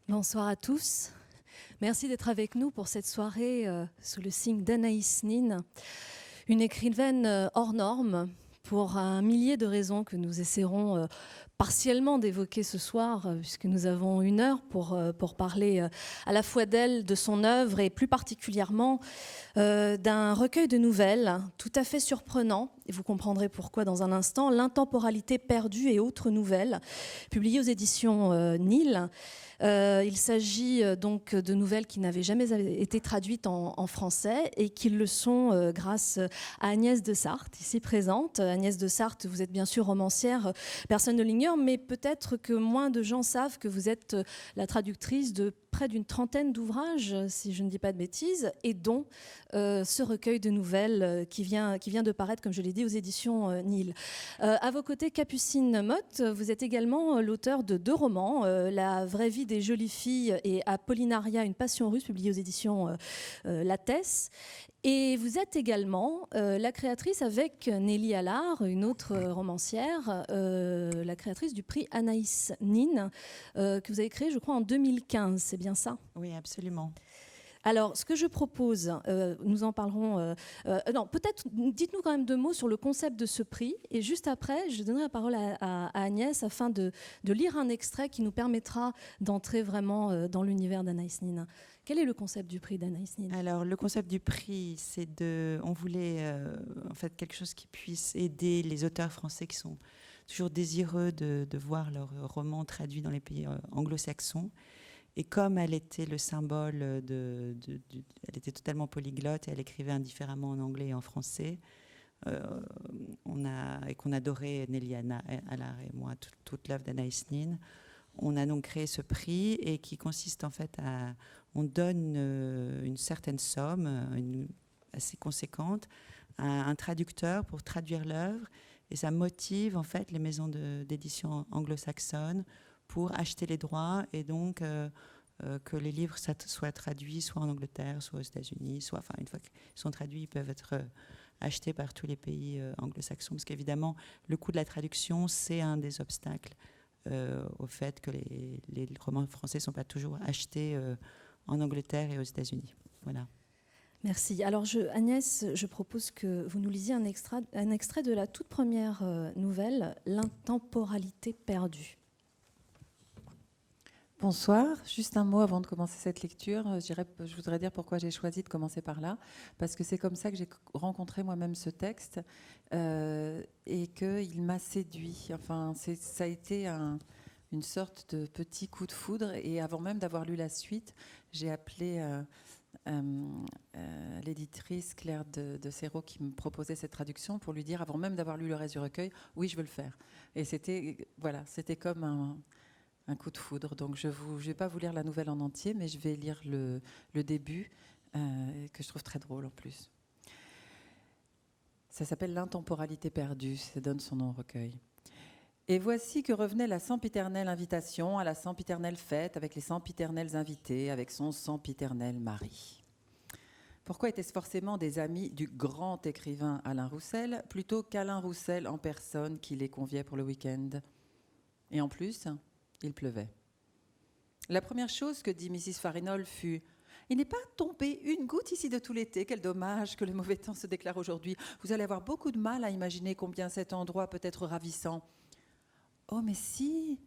Bonsoir à tous. Merci d'être avec nous pour cette soirée sous le signe d'Anaïs Nin, une écrivaine hors norme pour un millier de raisons que nous essaierons partiellement d'évoquer ce soir, puisque nous avons 1 heure pour parler à la fois d'elle, de son œuvre et plus particulièrement d'un recueil de nouvelles tout à fait surprenant, et vous comprendrez pourquoi dans un instant, L'intemporalité perdue et autres nouvelles, publiées aux éditions Nil. Il s'agit donc de nouvelles qui n'avaient jamais été traduites en français et qui le sont grâce à Agnès de Sarthe, ici présente. Agnès de Sarthe, vous êtes bien sûr romancière, personne ne l'ignore, mais peut-être que moins de gens savent que vous êtes la traductrice de près d'une trentaine d'ouvrages, si je ne dis pas de bêtises, et dont ce recueil de nouvelles qui vient de paraître, comme je l'ai dit, aux éditions Nil. À vos côtés, Capucine Motte, vous êtes également l'auteur de 2 romans, La vraie vie des jolies filles et Apollinaria, une passion russe, publié aux éditions Lattès. Et vous êtes également la créatrice avec Nelly Allard, une autre romancière, la créatrice du prix Anaïs Nin, que vous avez créé, je crois, en 2015. C'est bien ça ? Oui, absolument. Alors, ce que je propose, nous en parlerons... non, peut-être, dites-nous quand même 2 mots sur le concept de ce prix. Et juste après, je donnerai la parole à Agnès afin de lire un extrait qui nous permettra d'entrer vraiment dans l'univers d'Anaïs Nin. Quel est le concept du prix d'Anaïs Nin ? Alors, le concept du prix, c'est on voulait en fait quelque chose qui puisse aider les auteurs français qui sont toujours désireux de voir leurs romans traduits dans les pays anglo-saxons. Et comme elle était le symbole elle était totalement polyglotte et elle écrivait indifféremment en anglais et en français, et qu'on adorait Nelly Allard et moi toute l'œuvre d'Anaïs Nin, on a donc créé ce prix et qui consiste en fait on donne une certaine somme assez conséquente à un traducteur pour traduire l'œuvre, et ça motive en fait les maisons d'édition anglo-saxonnes pour acheter les droits, et donc que les livres soient traduits soit en Angleterre, soit aux États-Unis, soit, enfin, une fois qu'ils sont traduits, ils peuvent être achetés par tous les pays anglo-saxons, parce qu'évidemment, le coût de la traduction, c'est un des obstacles au fait que les romans français ne sont pas toujours achetés en Angleterre et aux États-Unis. Voilà. Merci. Alors, Agnès, je propose que vous nous lisiez un extrait de la toute première nouvelle, L'intemporalité perdue. Bonsoir. Juste un mot avant de commencer cette lecture. Je voudrais dire pourquoi j'ai choisi de commencer par là. Parce que c'est comme ça que j'ai rencontré moi-même ce texte et qu'il m'a séduit. Enfin, ça a été une sorte de petit coup de foudre. Et avant même d'avoir lu la suite, j'ai appelé l'éditrice Claire de Serrault qui me proposait cette traduction pour lui dire, avant même d'avoir lu le reste du recueil, oui, je veux le faire. Et c'était comme un coup de foudre. Donc je ne vais pas vous lire la nouvelle en entier, mais je vais lire le début, que je trouve très drôle en plus. Ça s'appelle L'intemporalité perdue, ça donne son nom au recueil. Et voici que revenait la sempiternelle invitation à la sempiternelle fête avec les sempiternels invités, avec son sempiternel mari. Pourquoi était-ce forcément des amis du grand écrivain Alain Roussel, plutôt qu'Alain Roussel en personne qui les conviait pour le week-end ? Et en plus, il pleuvait. La première chose que dit Mrs. Farinol fut « Il n'est pas tombé une goutte ici de tout l'été. Quel dommage que le mauvais temps se déclare aujourd'hui. Vous allez avoir beaucoup de mal à imaginer combien cet endroit peut être ravissant. » « Oh, mais si,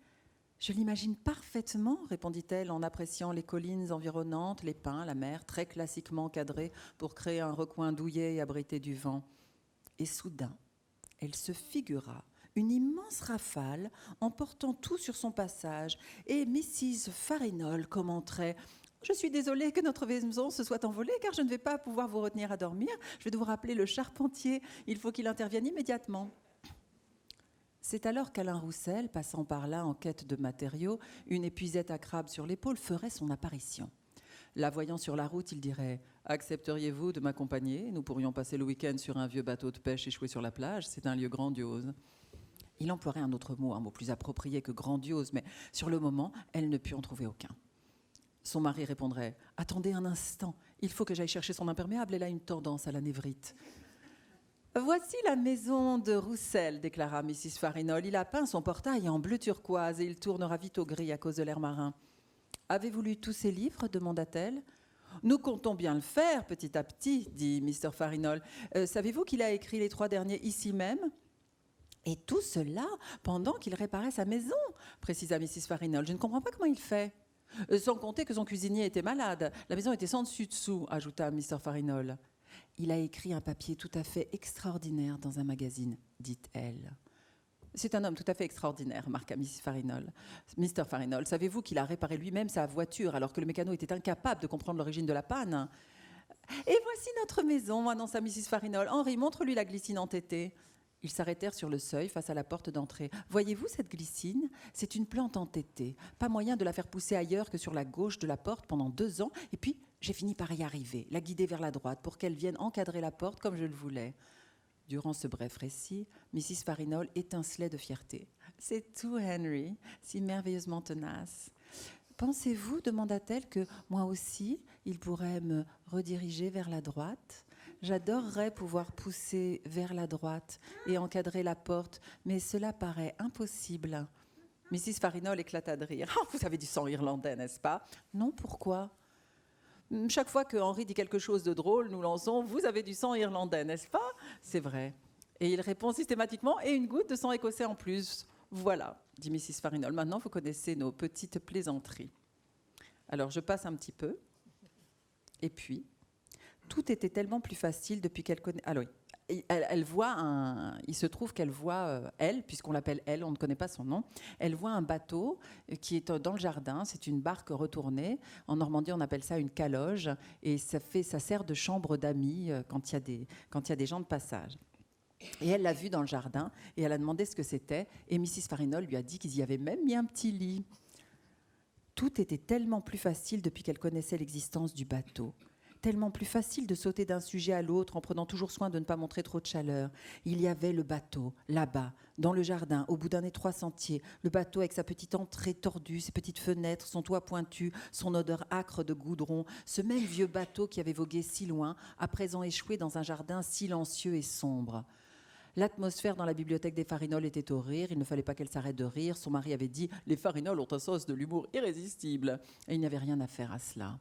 je l'imagine parfaitement, » répondit-elle en appréciant les collines environnantes, les pins, la mer, très classiquement cadrés pour créer un recoin douillet et abrité du vent. Et soudain, elle se figura une immense rafale emportant tout sur son passage, et Mrs. Farinol commenterait « Je suis désolée que notre maison se soit envolée, car je ne vais pas pouvoir vous retenir à dormir. Je vais devoir appeler le charpentier. Il faut qu'il intervienne immédiatement. » C'est alors qu'Alain Roussel, passant par là en quête de matériaux, une épuisette à crabe sur l'épaule, ferait son apparition. La voyant sur la route, il dirait « Accepteriez-vous de m'accompagner ? Nous pourrions passer le week-end sur un vieux bateau de pêche échoué sur la plage. C'est un lieu grandiose. » Il emploierait un autre mot, un mot plus approprié que grandiose, mais sur le moment, elle ne put en trouver aucun. Son mari répondrait « Attendez un instant, il faut que j'aille chercher son imperméable, elle a une tendance à la névrite. » « Voici la maison de Roussel, » déclara Mrs. Farinol. « Il a peint son portail en bleu turquoise et il tournera vite au gris à cause de l'air marin. » « Avez-vous lu tous ces livres demanda-t-elle. Nous comptons bien le faire petit à petit, dit Mr. Farinol. Savez-vous qu'il a écrit les 3 derniers ici même ? Et tout cela pendant qu'il réparait sa maison, précisa Mrs. Farinol. Je ne comprends pas comment il fait. Sans compter que son cuisinier était malade. La maison était sans dessus-dessous, ajouta Mr. Farinol. Il a écrit un papier tout à fait extraordinaire dans un magazine, dit-elle. C'est un homme tout à fait extraordinaire, marqua Mrs. Farinol. Mr. Farinol, savez-vous qu'il a réparé lui-même sa voiture alors que le mécano était incapable de comprendre l'origine de la panne ? Et voici notre maison, annonça Mrs. Farinol. Henri, montre-lui la glycine entêtée. Ils s'arrêtèrent sur le seuil face à la porte d'entrée. Voyez-vous cette glycine ? C'est une plante entêtée. Pas moyen de la faire pousser ailleurs que sur la gauche de la porte pendant 2 ans. Et puis, j'ai fini par y arriver, la guider vers la droite pour qu'elle vienne encadrer la porte comme je le voulais. Durant ce bref récit, Mrs. Farinol étincelait de fierté. « C'est tout, Henry, si merveilleusement tenace. Pensez-vous, demanda-t-elle, que moi aussi, il pourrait me rediriger vers la droite ? J'adorerais pouvoir pousser vers la droite et encadrer la porte, mais cela paraît impossible. » Mrs. Farinol éclata de rire. « Oh, vous avez du sang irlandais, n'est-ce pas ? » ?»« Non, pourquoi ? » ?»« Chaque fois que Henri dit quelque chose de drôle, nous lançons « Vous avez du sang irlandais, n'est-ce pas ?» C'est vrai. Et il répond systématiquement « Et une goutte de sang écossais en plus. » Voilà, dit Mrs. Farinol. Maintenant, vous connaissez nos petites plaisanteries. Alors, je passe un petit peu. Et puis, tout était tellement plus facile depuis qu'elle connaît... Alors, oui. Elle voit il se trouve qu'elle voit, elle, puisqu'on l'appelle elle, on ne connaît pas son nom, elle voit un bateau qui est dans le jardin, c'est une barque retournée. En Normandie, on appelle ça une caloge, et ça sert de chambre d'amis quand il y a des gens de passage. Et elle l'a vu dans le jardin, et elle a demandé ce que c'était, et Mrs. Farinol lui a dit qu'ils y avaient même mis un petit lit. Tout était tellement plus facile depuis qu'elle connaissait l'existence du bateau. Tellement plus facile de sauter d'un sujet à l'autre en prenant toujours soin de ne pas montrer trop de chaleur. Il y avait le bateau, là-bas, dans le jardin, au bout d'un étroit sentier. Le bateau avec sa petite entrée tordue, ses petites fenêtres, son toit pointu, son odeur âcre de goudron. Ce même vieux bateau qui avait vogué si loin, à présent échoué dans un jardin silencieux et sombre. L'atmosphère dans la bibliothèque des Farinol était au rire. Il ne fallait pas qu'elle s'arrête de rire. Son mari avait dit « Les Farinol ont un sens de l'humour irrésistible ». Et il n'y avait rien à faire à cela.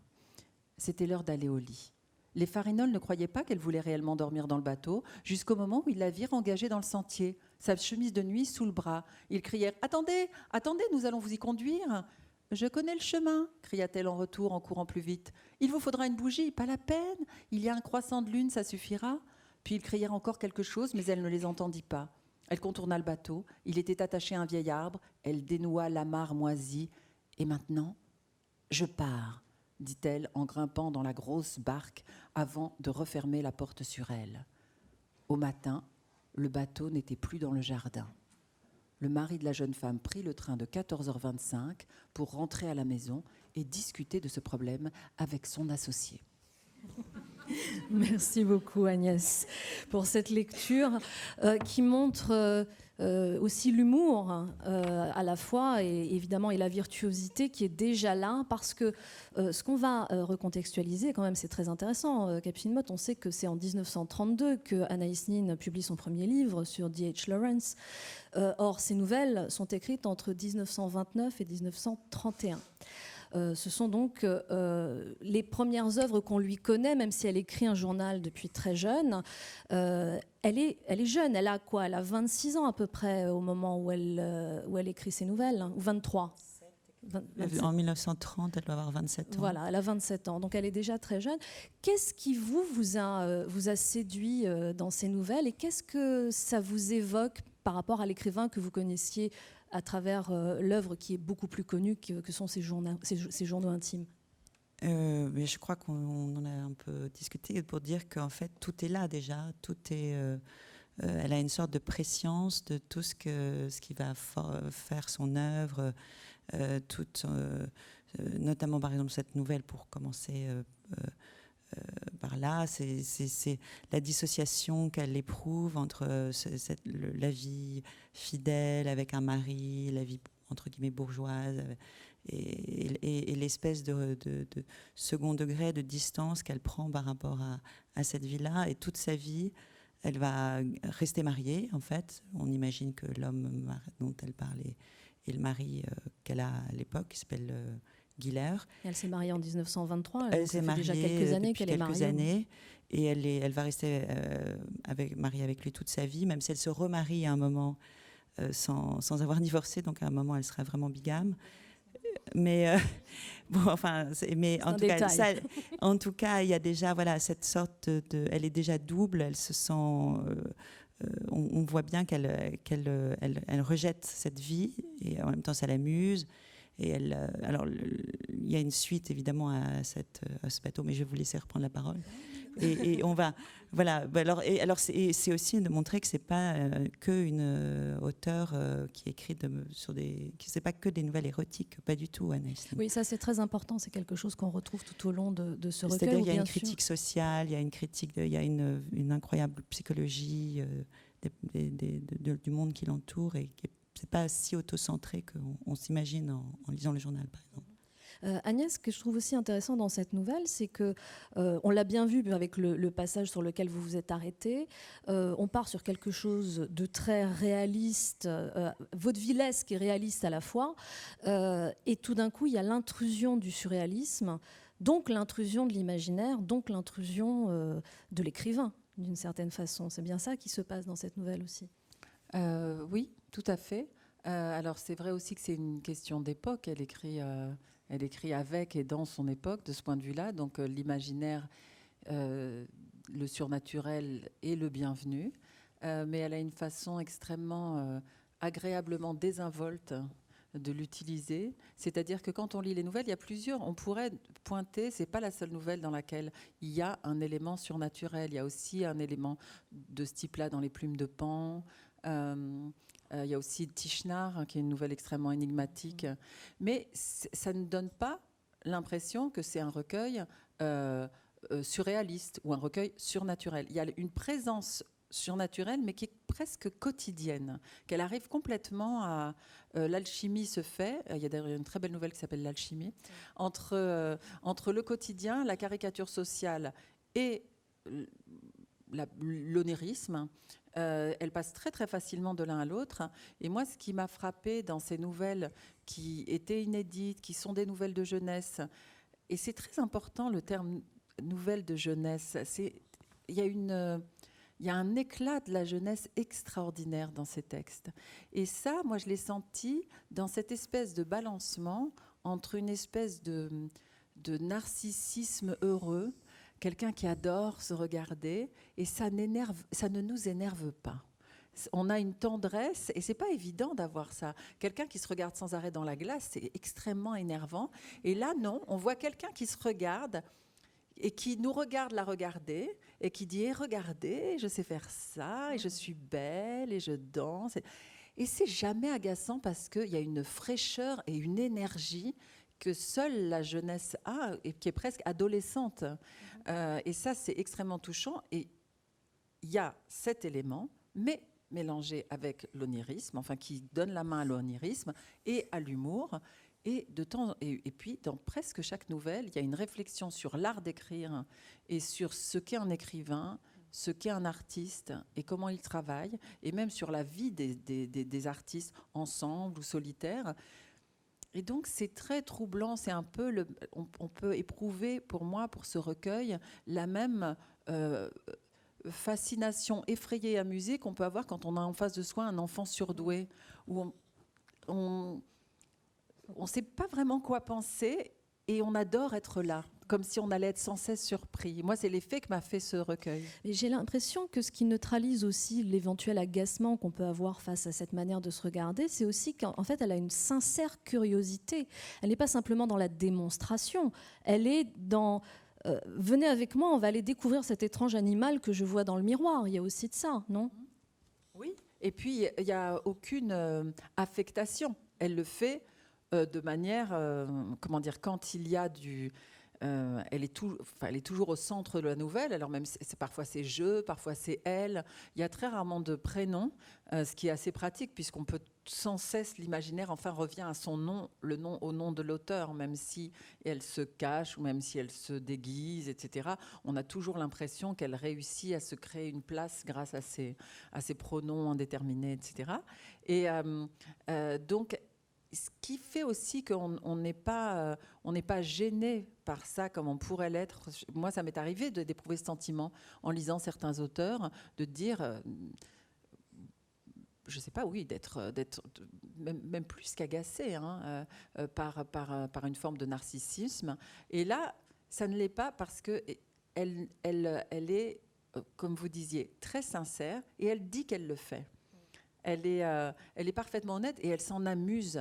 C'était l'heure d'aller au lit. Les Farinol ne croyaient pas qu'elle voulait réellement dormir dans le bateau, jusqu'au moment où ils la virent engagée dans le sentier, sa chemise de nuit sous le bras. Ils crièrent « Attendez, attendez, nous allons vous y conduire !»« Je connais le chemin !» cria-t-elle en retour en courant plus vite. « Il vous faudra une bougie, pas la peine. Il y a un croissant de lune, ça suffira. » Puis ils crièrent encore quelque chose, mais elle ne les entendit pas. Elle contourna le bateau. Il était attaché à un vieil arbre. Elle dénoua l'amarre moisie. « Et maintenant, je pars !» dit-elle en grimpant dans la grosse barque avant de refermer la porte sur elle. Au matin, le bateau n'était plus dans le jardin. Le mari de la jeune femme prit le train de 14h25 pour rentrer à la maison et discuter de ce problème avec son associé. Merci beaucoup Agnès pour cette lecture qui montre aussi l'humour à la fois et évidemment et la virtuosité qui est déjà là parce que ce qu'on va recontextualiser quand même c'est très intéressant. Capitaine Mott, on sait que c'est en 1932 que Anaïs Nin publie son premier livre sur D.H. Lawrence. Or ces nouvelles sont écrites entre 1929 et 1931. Ce sont donc les premières œuvres qu'on lui connaît, même si elle écrit un journal depuis très jeune. Elle est jeune, elle a quoi ? Elle a 26 ans à peu près au moment où elle écrit ses nouvelles, ou 23. 27. En 1930, elle doit avoir 27 ans. Voilà, elle a 27 ans, donc elle est déjà très jeune. Qu'est-ce qui vous a séduit dans ces nouvelles et qu'est-ce que ça vous évoque par rapport à l'écrivain que vous connaissiez à travers l'œuvre qui est beaucoup plus connue que sont ces journaux intimes? Mais je crois qu'on en a un peu discuté pour dire qu'en fait, tout est là déjà. Tout est, elle a une sorte de préscience de tout ce qui va faire son œuvre, notamment par exemple cette nouvelle pour commencer par là, c'est la dissociation qu'elle éprouve entre la vie fidèle avec un mari, la vie entre guillemets bourgeoise, et l'espèce de second degré de distance qu'elle prend par rapport à cette vie-là. Et toute sa vie, elle va rester mariée, en fait. On imagine que l'homme dont elle parle est le mari qu'elle a à l'époque, qui s'appelle Guiller. Elle s'est mariée en 1923. Elle donc s'est ça fait déjà mariée quelques années depuis qu'elle est quelques mariée. années. Et elle va rester mariée avec lui toute sa vie, même si elle se remarie à un moment sans avoir divorcé. Donc à un moment, elle sera vraiment bigame. Mais bon, enfin, mais en tout cas, en tout cas, il y a déjà cette sorte de, elle est déjà double. Elle se sent, on voit bien qu'elle rejette cette vie et en même temps ça l'amuse. Et alors il y a une suite évidemment à ce bateau, mais je vais vous laisser reprendre la parole. Et on va, alors c'est aussi de montrer que c'est pas qu'une auteure qui écrit c'est pas que des nouvelles érotiques, pas du tout, Anaïs. Oui, ça c'est très important, c'est quelque chose qu'on retrouve tout au long de ce recueil. C'est-à-dire qu'il y a une critique sociale, il y a une critique, il y a une incroyable psychologie du monde qui l'entoure et c'est pas si autocentré qu'on s'imagine en lisant le journal, par exemple. Agnès, ce que je trouve aussi intéressant dans cette nouvelle, c'est que, on l'a bien vu avec le passage sur lequel vous vous êtes arrêté, on part sur quelque chose de très réaliste, vaudevillesque et réaliste à la fois, et tout d'un coup, il y a l'intrusion du surréalisme, donc l'intrusion de l'imaginaire, donc l'intrusion de l'écrivain, d'une certaine façon. C'est bien ça qui se passe dans cette nouvelle aussi. Oui, tout à fait. Alors c'est vrai aussi que c'est une question d'époque. Elle écrit avec et dans son époque, de ce point de vue-là. Donc l'imaginaire, le surnaturel est le bienvenu. Mais elle a une façon extrêmement agréablement désinvolte de l'utiliser. C'est-à-dire que quand on lit les nouvelles, il y a plusieurs. On pourrait pointer, c'est pas la seule nouvelle dans laquelle il y a un élément surnaturel. Il y a aussi un élément de ce type-là dans Les Plumes de Pan. Il y a aussi Tishnar, qui est une nouvelle extrêmement énigmatique. Mais ça ne donne pas l'impression que c'est un recueil surréaliste ou un recueil surnaturel. Il y a une présence surnaturelle, mais qui est presque quotidienne, qu'elle arrive complètement à... l'alchimie se fait. Il y a d'ailleurs une très belle nouvelle qui s'appelle L'Alchimie. Entre le quotidien, la caricature sociale et l'onirisme, elle passe très très facilement de l'un à l'autre. Et moi, ce qui m'a frappé dans ces nouvelles qui étaient inédites, qui sont des nouvelles de jeunesse, et c'est très important le terme nouvelle de jeunesse, il y a un éclat de la jeunesse extraordinaire dans ces textes. Et ça, moi, je l'ai senti dans cette espèce de balancement entre une espèce de narcissisme heureux, quelqu'un qui adore se regarder, et ça ne nous énerve pas. On a une tendresse, et c'est pas évident d'avoir ça. Quelqu'un qui se regarde sans arrêt dans la glace, c'est extrêmement énervant. Et là, non, on voit quelqu'un qui se regarde et qui nous regarde la regarder, et qui dit « regardez, je sais faire ça, et je suis belle, et je danse ». Et c'est jamais agaçant parce qu'il y a une fraîcheur et une énergie que seule la jeunesse a, et qui est presque adolescente. Et ça, c'est extrêmement touchant. Et il y a cet élément, mais mélangé avec l'onirisme, enfin qui donne la main à l'onirisme et à l'humour. Et puis, dans presque chaque nouvelle, il y a une réflexion sur l'art d'écrire et sur ce qu'est un écrivain, ce qu'est un artiste et comment il travaille, et même sur la vie des artistes ensemble ou solitaires. Et donc, c'est très troublant. C'est un peu on peut éprouver, pour moi, pour ce recueil, la même fascination effrayée et amusée qu'on peut avoir quand on a en face de soi un enfant surdoué, où on ne sait pas vraiment quoi penser et on adore être là, comme si on allait être sans cesse surpris. Moi, c'est l'effet que m'a fait ce recueil. Et j'ai l'impression que ce qui neutralise aussi l'éventuel agacement qu'on peut avoir face à cette manière de se regarder, c'est aussi qu'en fait, elle a une sincère curiosité. Elle n'est pas simplement dans la démonstration, elle est dans... venez avec moi, on va aller découvrir cet étrange animal que je vois dans le miroir. Il y a aussi de ça, non ? Oui, et puis il n'y a aucune affectation. Elle le fait de manière, quand il y a du... elle est toujours au centre de la nouvelle. Alors même, parfois c'est je, parfois c'est elle. Il y a très rarement de prénom, ce qui est assez pratique puisqu'on peut sans cesse, l'imaginaire enfin revient à son nom, le nom au nom de l'auteur, même si elle se cache ou même si elle se déguise, etc. On a toujours l'impression qu'elle réussit à se créer une place grâce à ses pronoms indéterminés, etc. Et donc ce qui fait aussi qu'on n'est pas gêné par ça comme on pourrait l'être. Moi, ça m'est arrivé d'éprouver ce sentiment en lisant certains auteurs, de dire, je ne sais pas, oui, d'être même plus qu'agacé par une forme de narcissisme. Et là, ça ne l'est pas parce qu'elle est, comme vous disiez, très sincère et elle dit qu'elle le fait. Elle est parfaitement honnête et elle s'en amuse.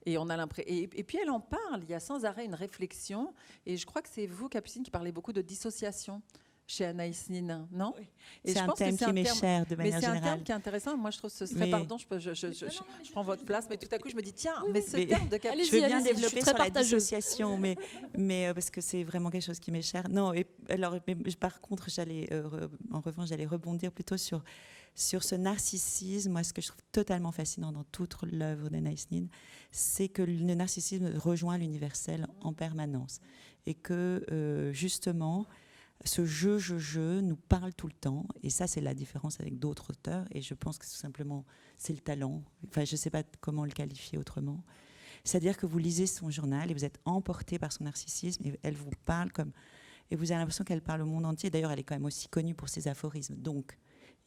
Et, on a et puis elle en parle, il y a sans arrêt une réflexion. Et je crois que c'est vous, Capucine, qui parlez beaucoup de dissociation chez Anaïs Nin, non? Oui. C'est un thème qui m'est cher de manière générale. Mais c'est un terme qui est intéressant. Moi, je trouve que ce serait, pardon, je prends votre place, mais tout à coup, je me dis, tiens, mais ce terme de Capucine... Je veux bien développer sur la dissociation, mais parce que c'est vraiment quelque chose qui m'est cher. Non, par contre, en revanche, j'allais rebondir plutôt sur ce narcissisme. Moi, ce que je trouve totalement fascinant dans toute l'œuvre d'Anaïs Nin, c'est que le narcissisme rejoint l'universel en permanence. Et que, justement, ce je nous parle tout le temps. Et ça, c'est la différence avec d'autres auteurs. Et je pense que tout simplement, c'est le talent. Enfin, je ne sais pas comment le qualifier autrement. C'est-à-dire que vous lisez son journal et vous êtes emporté par son narcissisme. Et elle vous parle comme... Et vous avez l'impression qu'elle parle au monde entier. D'ailleurs, elle est quand même aussi connue pour ses aphorismes. Donc,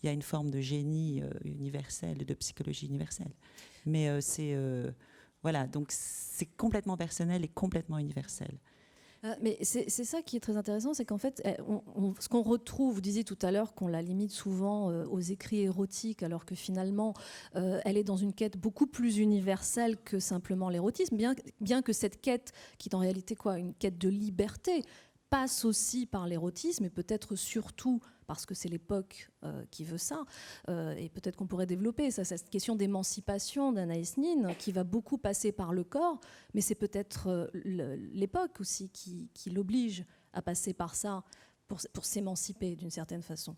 il y a une forme de génie universel, de psychologie universelle. Mais voilà, donc c'est complètement personnel et complètement universel. Mais c'est ça qui est très intéressant, c'est qu'en fait, ce qu'on retrouve, vous disiez tout à l'heure qu'on la limite souvent aux écrits érotiques, alors que finalement, elle est dans une quête beaucoup plus universelle que simplement l'érotisme, bien que cette quête, qui est en réalité une quête de liberté, passe aussi par l'érotisme et peut-être surtout parce que c'est l'époque qui veut ça. Et peut-être qu'on pourrait développer ça, cette question d'émancipation d'Anaïs Nin qui va beaucoup passer par le corps, mais c'est peut-être l'époque aussi qui l'oblige à passer par ça pour s'émanciper d'une certaine façon.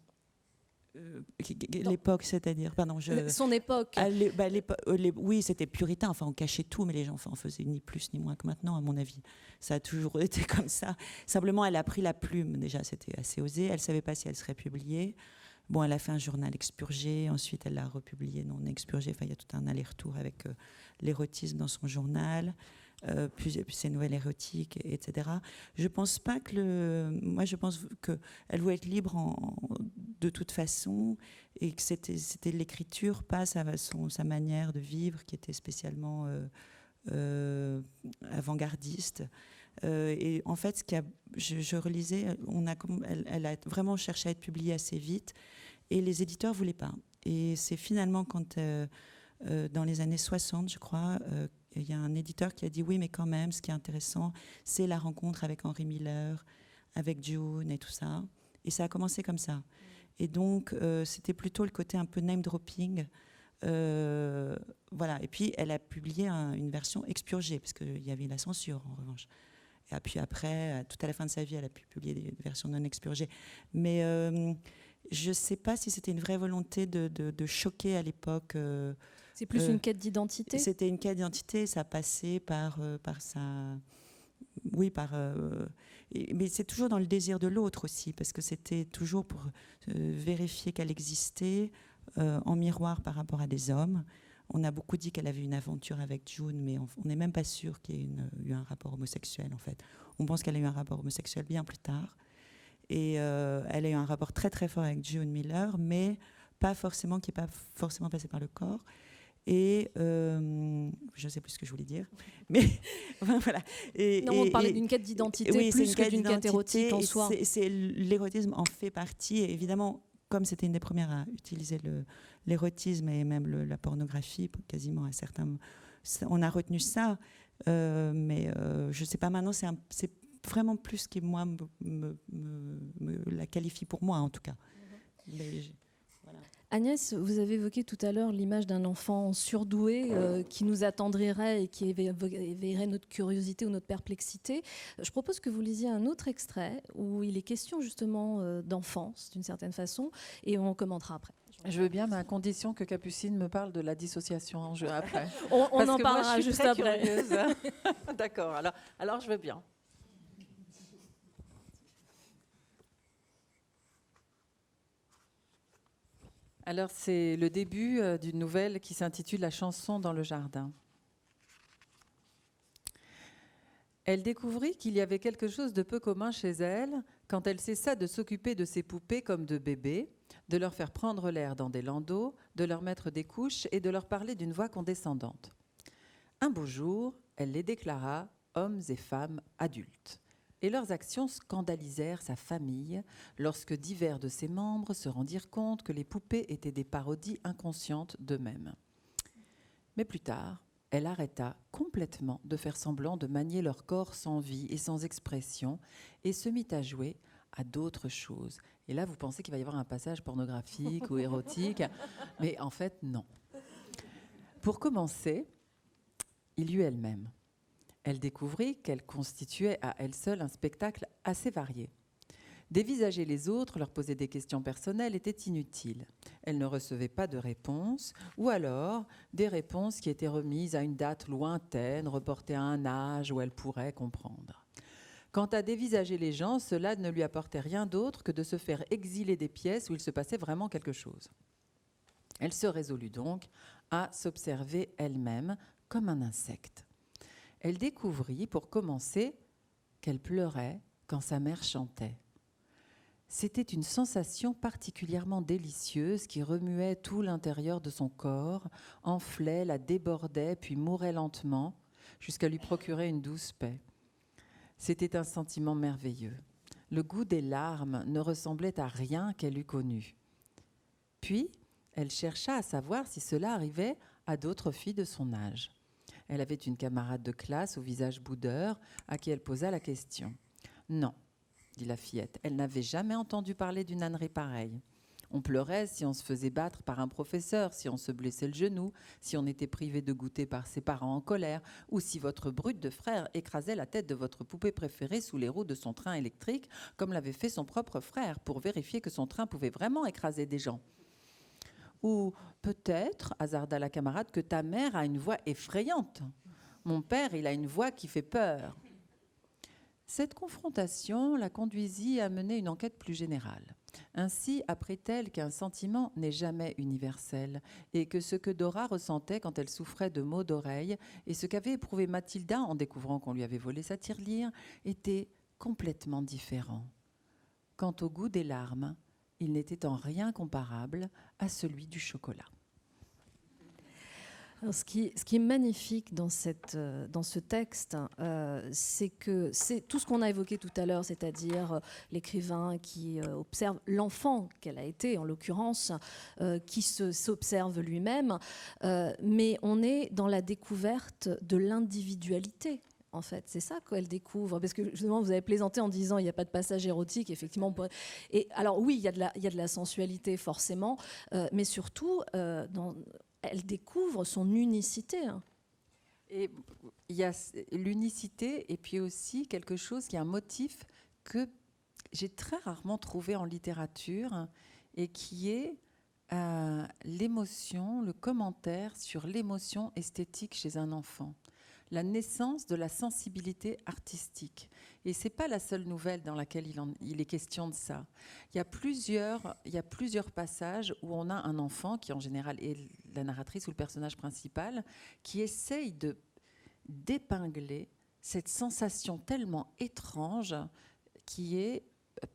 L'époque, c'est-à-dire, pardon, son époque. Oui, c'était puritain. Enfin, on cachait tout, mais les gens en faisaient ni plus ni moins que maintenant, à mon avis. Ça a toujours été comme ça. Simplement, elle a pris la plume. Déjà, c'était assez osé. Elle savait pas si elle serait publiée. Bon, elle a fait un journal expurgé. Ensuite, elle l'a republié non expurgé. Enfin, il y a tout un aller-retour avec l'érotisme dans son journal. Puis ses nouvelles érotiques, etc. Je pense pas que moi, je pense qu'elle voulait être libre de toute façon et que c'était l'écriture, pas sa manière de vivre qui était spécialement avant-gardiste. Et en fait, je relisais, elle a vraiment cherché à être publiée assez vite et les éditeurs voulaient pas. Et c'est finalement quand, dans les années 60, je crois, il y a un éditeur qui a dit oui, mais quand même, ce qui est intéressant, c'est la rencontre avec Henry Miller, avec June et tout ça. Et ça a commencé comme ça. Et donc, c'était plutôt le côté un peu name-dropping. Voilà. Et puis, elle a publié une version expurgée, parce qu'il y avait la censure, en revanche. Et puis après, tout à la fin de sa vie, elle a pu publier des versions non expurgées. Mais je ne sais pas si c'était une vraie volonté de choquer à l'époque... C'est plus une quête d'identité. C'était une quête d'identité, ça passait par sa... Oui, mais c'est toujours dans le désir de l'autre aussi, parce que c'était toujours pour vérifier qu'elle existait en miroir par rapport à des hommes. On a beaucoup dit qu'elle avait une aventure avec June, mais on n'est même pas sûr qu'il y ait eu un rapport homosexuel, en fait. On pense qu'elle a eu un rapport homosexuel bien plus tard. Et elle a eu un rapport très, très fort avec June Miller, mais qui n'est pas forcément passé par le corps. Et je ne sais plus ce que je voulais dire, mais voilà. On parlait d'une quête d'identité, oui, plus que d'une quête érotique en soi. L'érotisme en fait partie, et évidemment, comme c'était une des premières à utiliser l'érotisme et même la pornographie, quasiment à certains, on a retenu ça, mais je ne sais pas maintenant, c'est vraiment plus ce qui, moi, me la qualifie pour moi, en tout cas. Mais Agnès, vous avez évoqué tout à l'heure l'image d'un enfant surdoué qui nous attendrirait et qui éveillerait notre curiosité ou notre perplexité. Je propose que vous lisiez un autre extrait où il est question justement d'enfance, d'une certaine façon, et on commentera après. Je veux bien, mais à condition que Capucine me parle de la dissociation en jeu après. on en parlera juste après. D'accord, alors je veux bien. Alors, c'est le début d'une nouvelle qui s'intitule « La chanson dans le jardin ». Elle découvrit qu'il y avait quelque chose de peu commun chez elle quand elle cessa de s'occuper de ses poupées comme de bébés, de leur faire prendre l'air dans des landaux, de leur mettre des couches et de leur parler d'une voix condescendante. Un beau jour, elle les déclara hommes et femmes adultes. Et leurs actions scandalisèrent sa famille lorsque divers de ses membres se rendirent compte que les poupées étaient des parodies inconscientes d'eux-mêmes. Mais plus tard, elle arrêta complètement de faire semblant de manier leur corps sans vie et sans expression et se mit à jouer à d'autres choses. Et là, vous pensez qu'il va y avoir un passage pornographique ou érotique, mais en fait, non. Pour commencer, il y eut elle-même. Elle découvrit qu'elle constituait à elle seule un spectacle assez varié. Dévisager les autres, leur poser des questions personnelles était inutile. Elle ne recevait pas de réponses, ou alors des réponses qui étaient remises à une date lointaine, reportées à un âge où elle pourrait comprendre. Quant à dévisager les gens, cela ne lui apportait rien d'autre que de se faire exiler des pièces où il se passait vraiment quelque chose. Elle se résolut donc à s'observer elle-même comme un insecte. Elle découvrit, pour commencer, qu'elle pleurait quand sa mère chantait. C'était une sensation particulièrement délicieuse qui remuait tout l'intérieur de son corps, enflait, la débordait, puis mourait lentement, jusqu'à lui procurer une douce paix. C'était un sentiment merveilleux. Le goût des larmes ne ressemblait à rien qu'elle eût connu. Puis, elle chercha à savoir si cela arrivait à d'autres filles de son âge. Elle avait une camarade de classe au visage boudeur à qui elle posa la question. « Non, dit la fillette, elle n'avait jamais entendu parler d'une ânerie pareille. On pleurait si on se faisait battre par un professeur, si on se blessait le genou, si on était privé de goûter par ses parents en colère, ou si votre brute de frère écrasait la tête de votre poupée préférée sous les roues de son train électrique, comme l'avait fait son propre frère, pour vérifier que son train pouvait vraiment écraser des gens. Ou peut-être, hasarda la camarade, que ta mère a une voix effrayante. Mon père, il a une voix qui fait peur. » Cette confrontation la conduisit à mener une enquête plus générale. Ainsi apprit-elle qu'un sentiment n'est jamais universel et que ce que Dora ressentait quand elle souffrait de maux d'oreille et ce qu'avait éprouvé Mathilda en découvrant qu'on lui avait volé sa tirelire était complètement différent. Quant au goût des larmes, il n'était en rien comparable à celui du chocolat. Alors, ce qui est magnifique dans ce texte, c'est que c'est tout ce qu'on a évoqué tout à l'heure, c'est-à-dire l'écrivain qui observe l'enfant qu'elle a été, en l'occurrence, qui s'observe lui-même, mais on est dans la découverte de l'individualité. En fait, c'est ça qu'elle découvre. Parce que justement, vous avez plaisanté en disant il n'y a pas de passage érotique, effectivement. Et alors oui, il y a de la sensualité, forcément, mais surtout, elle découvre son unicité. Et il y a l'unicité et puis aussi quelque chose qui est un motif que j'ai très rarement trouvé en littérature et qui est l'émotion, le commentaire sur l'émotion esthétique chez un enfant. La naissance de la sensibilité artistique. Et ce n'est pas la seule nouvelle dans laquelle il est question de ça. Il y a plusieurs passages où on a un enfant, qui en général est la narratrice ou le personnage principal, qui essaye d'épingler cette sensation tellement étrange qui est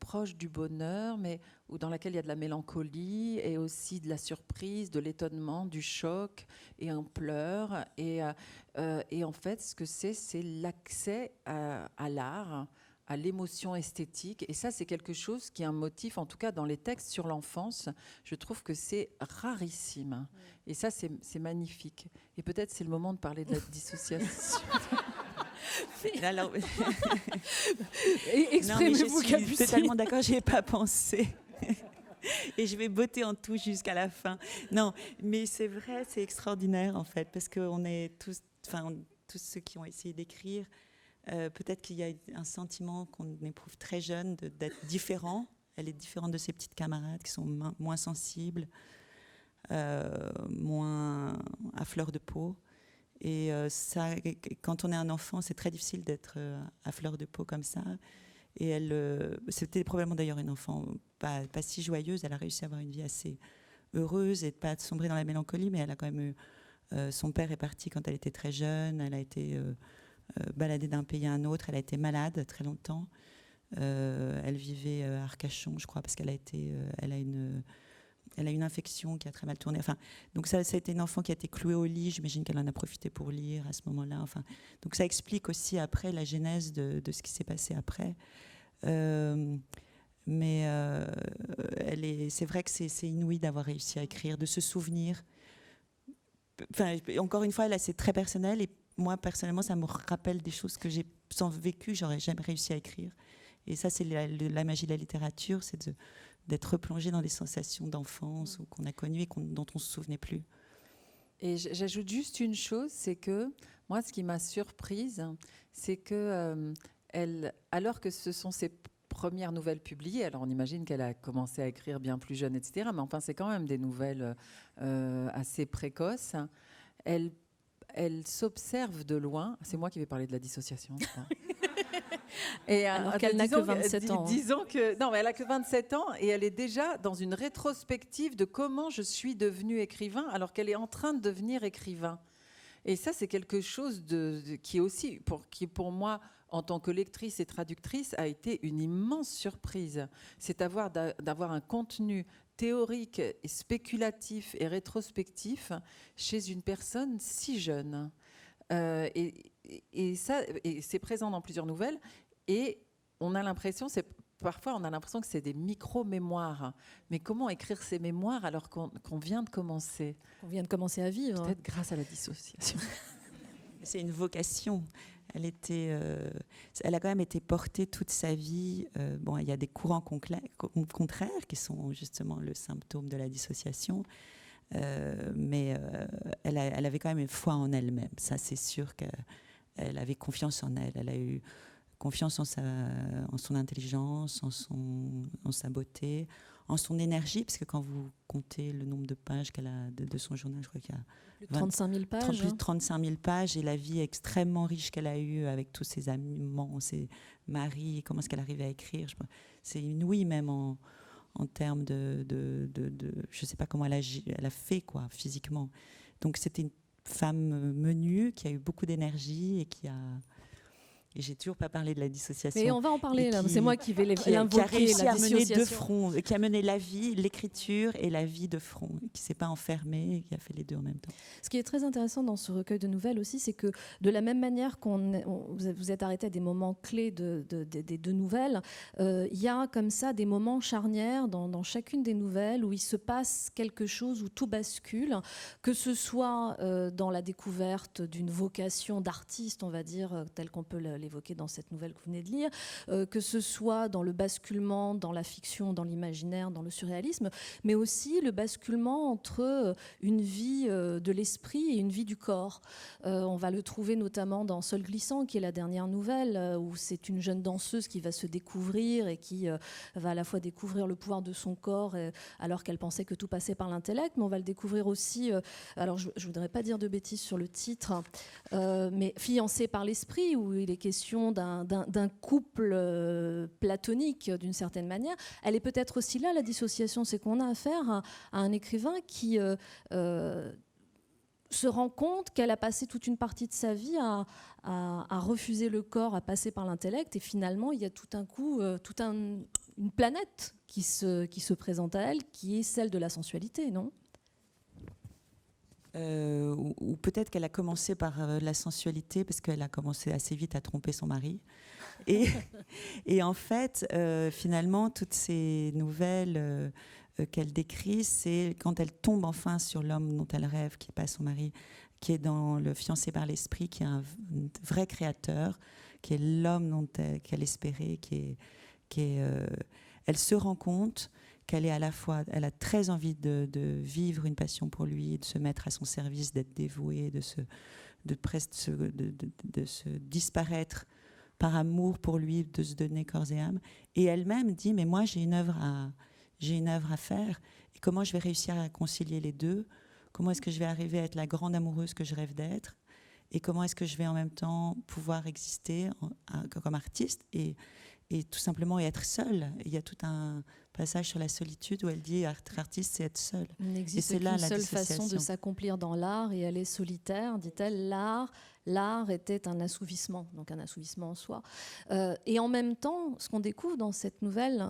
proche du bonheur, mais dans laquelle il y a de la mélancolie et aussi de la surprise, de l'étonnement, du choc, et un pleur. Et en fait, ce que c'est l'accès à l'art, à l'émotion esthétique. Et ça, c'est quelque chose qui est un motif, en tout cas dans les textes sur l'enfance, je trouve que c'est rarissime. Et ça, c'est magnifique. Et peut-être c'est le moment de parler de la dissociation. Alors, exprimez-vous, Capucine. Je suis totalement d'accord, je n'y ai pas pensé. Et je vais botter en touche jusqu'à la fin. Non, mais c'est vrai, c'est extraordinaire en fait, parce qu'on est tous ceux qui ont essayé d'écrire, peut-être qu'il y a un sentiment qu'on éprouve très jeune d'être différent. Elle est différente de ses petites camarades qui sont moins sensibles, moins à fleur de peau. Et ça, quand on est un enfant, c'est très difficile d'être à fleur de peau comme ça. Et c'était probablement d'ailleurs une enfant pas si joyeuse. Elle a réussi à avoir une vie assez heureuse et de pas sombrer dans la mélancolie, mais elle a quand même eu... son père est parti quand elle était très jeune. Elle a été baladée d'un pays à un autre. Elle a été malade très longtemps. Elle vivait à Arcachon, je crois, parce qu'elle a été, elle a une infection qui a très mal tourné. Enfin, donc ça a été une enfant qui a été clouée au lit. J'imagine qu'elle en a profité pour lire à ce moment-là. Enfin, donc ça explique aussi après la genèse de ce qui s'est passé après. Mais c'est vrai que c'est inouï d'avoir réussi à écrire, de se souvenir. Enfin, encore une fois, là, c'est très personnel. Et moi, personnellement, ça me rappelle des choses que j'ai sans vécu, j'aurais jamais réussi à écrire. Et ça, c'est la magie de la littérature, c'est d'être replongé dans des sensations d'enfance ou qu'on a connues et dont on ne se souvenait plus. Et j'ajoute juste une chose, c'est que moi, ce qui m'a surprise, c'est que alors que ce sont ses premières nouvelles publiées, alors on imagine qu'elle a commencé à écrire bien plus jeune, etc., mais enfin, c'est quand même des nouvelles assez précoces. Elle s'observe de loin. C'est moi qui vais parler de la dissociation, je crois. Et alors qu'elle n'a que 27 ans. Disons que non, mais elle a que 27 ans et elle est déjà dans une rétrospective de comment je suis devenue écrivain alors qu'elle est en train de devenir écrivain. Et ça, c'est quelque chose qui est aussi, qui pour moi, en tant que lectrice et traductrice, a été une immense surprise. C'est d'avoir un contenu théorique et spéculatif et rétrospectif chez une personne si jeune. Et c'est présent dans plusieurs nouvelles. Et on a l'impression, parfois on a l'impression que c'est des micro-mémoires. Mais comment écrire ces mémoires alors qu'on vient de commencer ? On vient de commencer à vivre. Peut-être grâce à la dissociation. C'est une vocation. Elle a quand même été portée toute sa vie. Bon, il y a des courants contraires qui sont justement le symptôme de la dissociation. Mais elle avait quand même une foi en elle-même. Ça, c'est sûr qu'elle avait confiance en elle. Elle a eu confiance en son intelligence, en sa beauté, en son énergie, parce que quand vous comptez le nombre de pages qu'elle a de son journal, je crois qu'il y a plus de 35 000 pages. Plus de 35 000 pages, et la vie extrêmement riche qu'elle a eue avec tous ses amants, ses maris, comment est-ce qu'elle arrivait à écrire. C'est inouï même en termes de je ne sais pas comment elle a fait quoi, physiquement. Donc c'était une femme menue qui a eu beaucoup d'énergie et qui a... Et j'ai toujours pas parlé de la dissociation. Mais on va en parler là. C'est moi qui vais l'invoquer. Qui a réussi à mener de front, qui a mené la vie, l'écriture et la vie de front, qui s'est pas enfermée et qui a fait les deux en même temps. Ce qui est très intéressant dans ce recueil de nouvelles aussi, c'est que de la même manière vous êtes arrêté à des moments clés des deux nouvelles, il y a comme ça des moments charnières dans chacune des nouvelles où il se passe quelque chose, où tout bascule, que ce soit dans la découverte d'une vocation d'artiste, on va dire, telle qu'on peut l'évoquer dans cette nouvelle que vous venez de lire, que ce soit dans le basculement dans la fiction, dans l'imaginaire, dans le surréalisme, mais aussi le basculement entre une vie de l'esprit et une vie du corps. On va le trouver notamment dans Sol glissant, qui est la dernière nouvelle, où c'est une jeune danseuse qui va se découvrir et qui va à la fois découvrir le pouvoir de son corps alors qu'elle pensait que tout passait par l'intellect, mais on va le découvrir aussi, alors je ne voudrais pas dire de bêtises sur le titre, mais Fiancée par l'esprit, où il est question d'un couple platonique d'une certaine manière. Elle est peut-être aussi là, la dissociation, c'est qu'on a affaire à un écrivain qui se rend compte qu'elle a passé toute une partie de sa vie à refuser le corps, à passer par l'intellect, et finalement il y a tout un coup une planète qui se présente à elle, qui est celle de la sensualité, non ? Ou peut-être qu'elle a commencé par la sensualité parce qu'elle a commencé assez vite à tromper son mari. Et en fait, finalement, toutes ces nouvelles qu'elle décrit, c'est quand elle tombe enfin sur l'homme dont elle rêve, qui n'est pas son mari, qui est dans le Fiancé par l'esprit, qui est un vrai créateur, qui est l'homme qu'elle espérait, elle se rend compte qu'elle est à la fois, elle a très envie de vivre une passion pour lui, de se mettre à son service, d'être dévouée, de se disparaître par amour pour lui, de se donner corps et âme. Et elle-même dit, mais moi j'ai une œuvre à faire, et comment je vais réussir à concilier les deux ? Comment est-ce que je vais arriver à être la grande amoureuse que je rêve d'être ? Et comment est-ce que je vais en même temps pouvoir exister comme artiste ? et tout simplement être seule. Il y a tout un passage sur la solitude où elle dit être artiste, c'est être seule. Il Et n'existe c'est là qu'une la seule façon de dissociation. s'accomplir dans l'art et elle est solitaire, dit-elle. L'art était un assouvissement, donc un assouvissement en soi. Et en même temps, ce qu'on découvre dans cette nouvelle,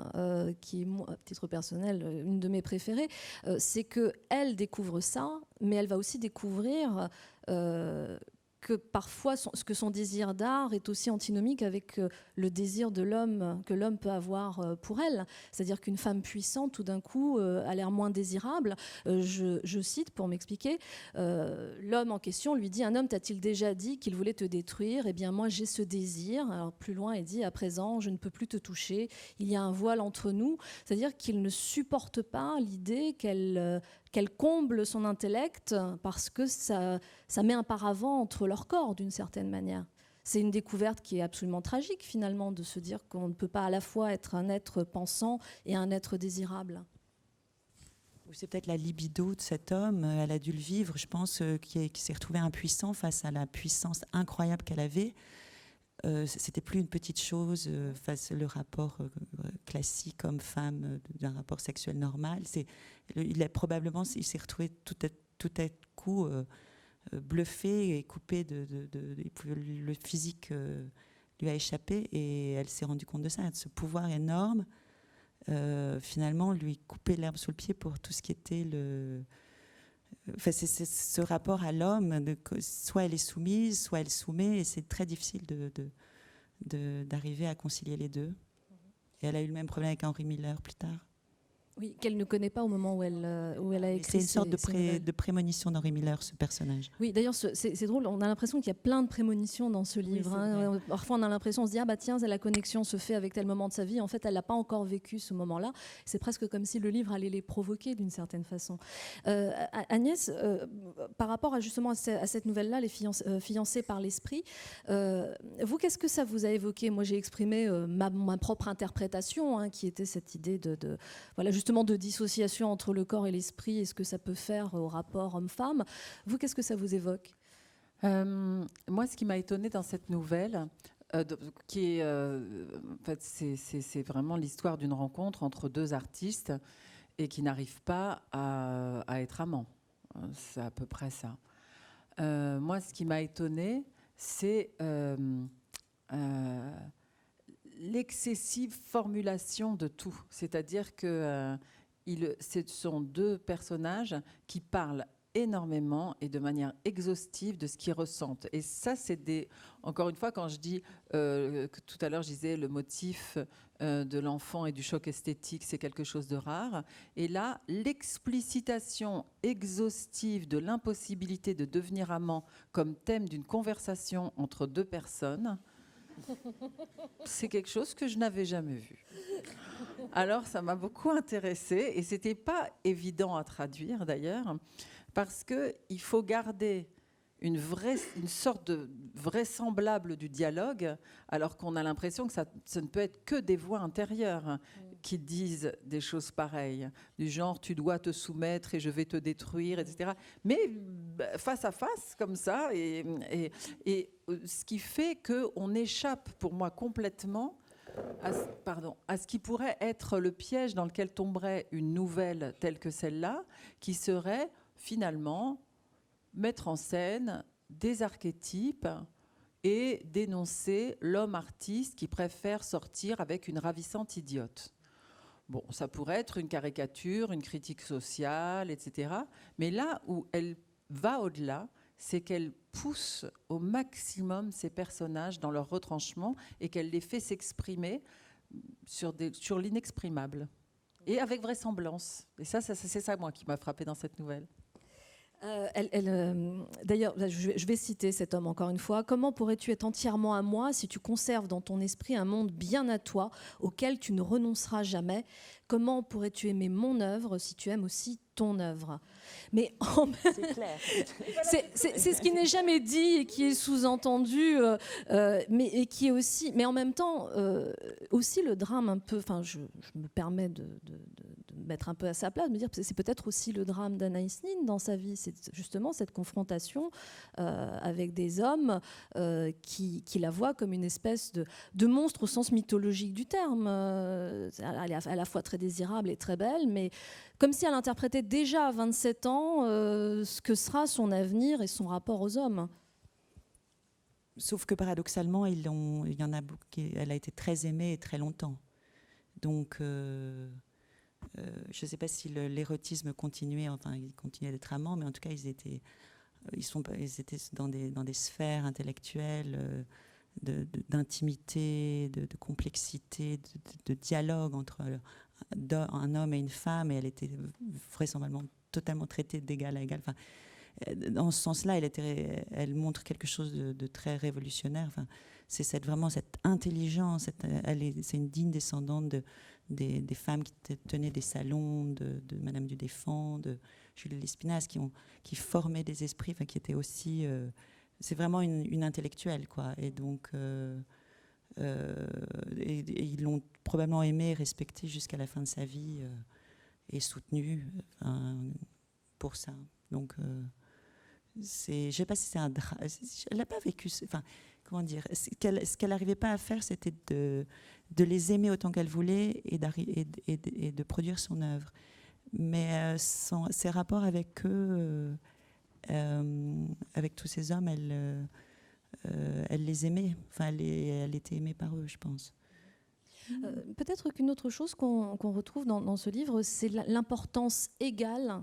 qui est, moi, à titre personnel, une de mes préférées, c'est qu'elle découvre ça, mais elle va aussi découvrir que parfois ce que son désir d'art est aussi antinomique avec le désir de l'homme que l'homme peut avoir pour elle. C'est-à-dire qu'une femme puissante, tout d'un coup, a l'air moins désirable. Je cite pour m'expliquer, l'homme en question lui dit: un homme t'a-t-il déjà dit qu'il voulait te détruire? Eh bien moi j'ai ce désir. Alors plus loin il dit: à présent je ne peux plus te toucher, il y a un voile entre nous. C'est-à-dire qu'il ne supporte pas l'idée qu'elle comble son intellect parce que ça met un paravent entre leurs corps d'une certaine manière. C'est une découverte qui est absolument tragique finalement, de se dire qu'on ne peut pas à la fois être un être pensant et un être désirable. C'est peut-être la libido de cet homme, elle a dû le vivre, je pense, qui s'est retrouvé impuissant face à la puissance incroyable qu'elle avait. C'était plus une petite chose face au rapport classique homme-femme d'un rapport sexuel normal. Il s'est retrouvé tout à coup bluffé et coupé le physique lui a échappé et elle s'est rendue compte de ça, de ce pouvoir énorme. Finalement, lui couper l'herbe sous le pied pour tout ce qui était Enfin, c'est ce rapport à l'homme, soit elle est soumise, soit elle soumet, et c'est très difficile d'arriver à concilier les deux. Et elle a eu le même problème avec Henry Miller plus tard. Oui, qu'elle ne connaît pas au moment où elle a écrit. C'est une sorte de prémonition d'Henry Miller, ce personnage. Oui, d'ailleurs, c'est drôle, on a l'impression qu'il y a plein de prémonitions dans ce livre. Oui, Parfois, on a l'impression, on se dit, ah bah tiens, la connexion se fait avec tel moment de sa vie. En fait, elle n'a pas encore vécu ce moment-là. C'est presque comme si le livre allait les provoquer d'une certaine façon. Agnès, par rapport justement à cette nouvelle-là, Les fiancés par l'esprit, vous, qu'est-ce que ça vous a évoqué? Moi, j'ai exprimé ma propre interprétation, qui était cette idée voilà, justement de dissociation entre le corps et l'esprit et ce que ça peut faire au rapport homme-femme. Vous, qu'est-ce que ça vous évoque? Moi, ce qui m'a étonnée dans cette nouvelle, qui est, en fait, c'est vraiment l'histoire d'une rencontre entre deux artistes et qui n'arrivent pas à être amants. C'est à peu près ça. Moi, ce qui m'a étonnée, c'est l'excessive formulation de tout. C'est-à-dire que ce sont deux personnages qui parlent énormément et de manière exhaustive de ce qu'ils ressentent. Et ça, c'est encore une fois, quand je dis que tout à l'heure, je disais le motif de l'enfant et du choc esthétique, c'est quelque chose de rare. Et là, l'explicitation exhaustive de l'impossibilité de devenir amant comme thème d'une conversation entre deux personnes, c'est quelque chose que je n'avais jamais vu. Alors, ça m'a beaucoup intéressée et c'était pas évident à traduire d'ailleurs, parce qu'il faut garder une sorte de vraisemblable du dialogue, alors qu'on a l'impression que ça ne peut être que des voix intérieures qui disent des choses pareilles, du genre « tu dois te soumettre et je vais te détruire », etc. Mais face à face, comme ça, et ce qui fait qu'on échappe, pour moi, complètement à ce qui pourrait être le piège dans lequel tomberait une nouvelle telle que celle-là, qui serait finalement mettre en scène des archétypes et dénoncer l'homme artiste qui préfère sortir avec une ravissante idiote. Bon, ça pourrait être une caricature, une critique sociale, etc. Mais là où elle va au-delà, c'est qu'elle pousse au maximum ces personnages dans leur retranchement et qu'elle les fait s'exprimer sur l'inexprimable et avec vraisemblance. Et ça c'est ça, moi, qui m'a frappée dans cette nouvelle. D'ailleurs, je vais citer cet homme encore une fois. Comment pourrais-tu être entièrement à moi si tu conserves dans ton esprit un monde bien à toi auquel tu ne renonceras jamais? comment pourrais-tu aimer mon œuvre si tu aimes aussi ton œuvre? Mais c'est clair. c'est ce qui n'est jamais dit et qui est sous-entendu, mais qui est aussi, mais en même temps aussi le drame un peu. Enfin, je me permets de me mettre un peu à sa place, de me dire que c'est peut-être aussi le drame d'Anaïs Nin dans sa vie, c'est justement cette confrontation avec des hommes qui la voient comme une espèce de monstre au sens mythologique du terme. Elle est à la fois très désirable et très belle, mais comme si elle interprétait déjà à 27 ans ce que sera son avenir et son rapport aux hommes. Sauf que paradoxalement, il y en a beaucoup, elle a été très aimée et très longtemps. Donc, je ne sais pas si l'érotisme continuait, enfin, il continuait d'être amant, mais en tout cas, ils étaient dans des sphères intellectuelles d'intimité, de complexité, de dialogue entre un homme et une femme, et elle était vraisemblablement totalement traitée d'égal à égal. Enfin, dans ce sens-là, elle montre quelque chose de très révolutionnaire. Enfin, c'est vraiment cette intelligence. C'est une digne descendante des femmes qui tenaient des salons, de Madame du Deffand, de Julie Lespinasse, qui formaient des esprits, enfin, qui étaient aussi... c'est vraiment une intellectuelle, quoi. Et donc... et ils l'ont probablement aimée et respectée jusqu'à la fin de sa vie et soutenue pour ça. Donc... je ne sais pas si c'est un drame. Elle n'a pas vécu. Enfin, comment dire, ce qu'elle n'arrivait pas à faire, c'était de les aimer autant qu'elle voulait et de produire son œuvre. Mais ses rapports avec eux, avec tous ces hommes, elle les aimait. Enfin, elle était aimée par eux, je pense. Peut-être qu'une autre chose qu'on retrouve dans ce livre, c'est l'importance égale,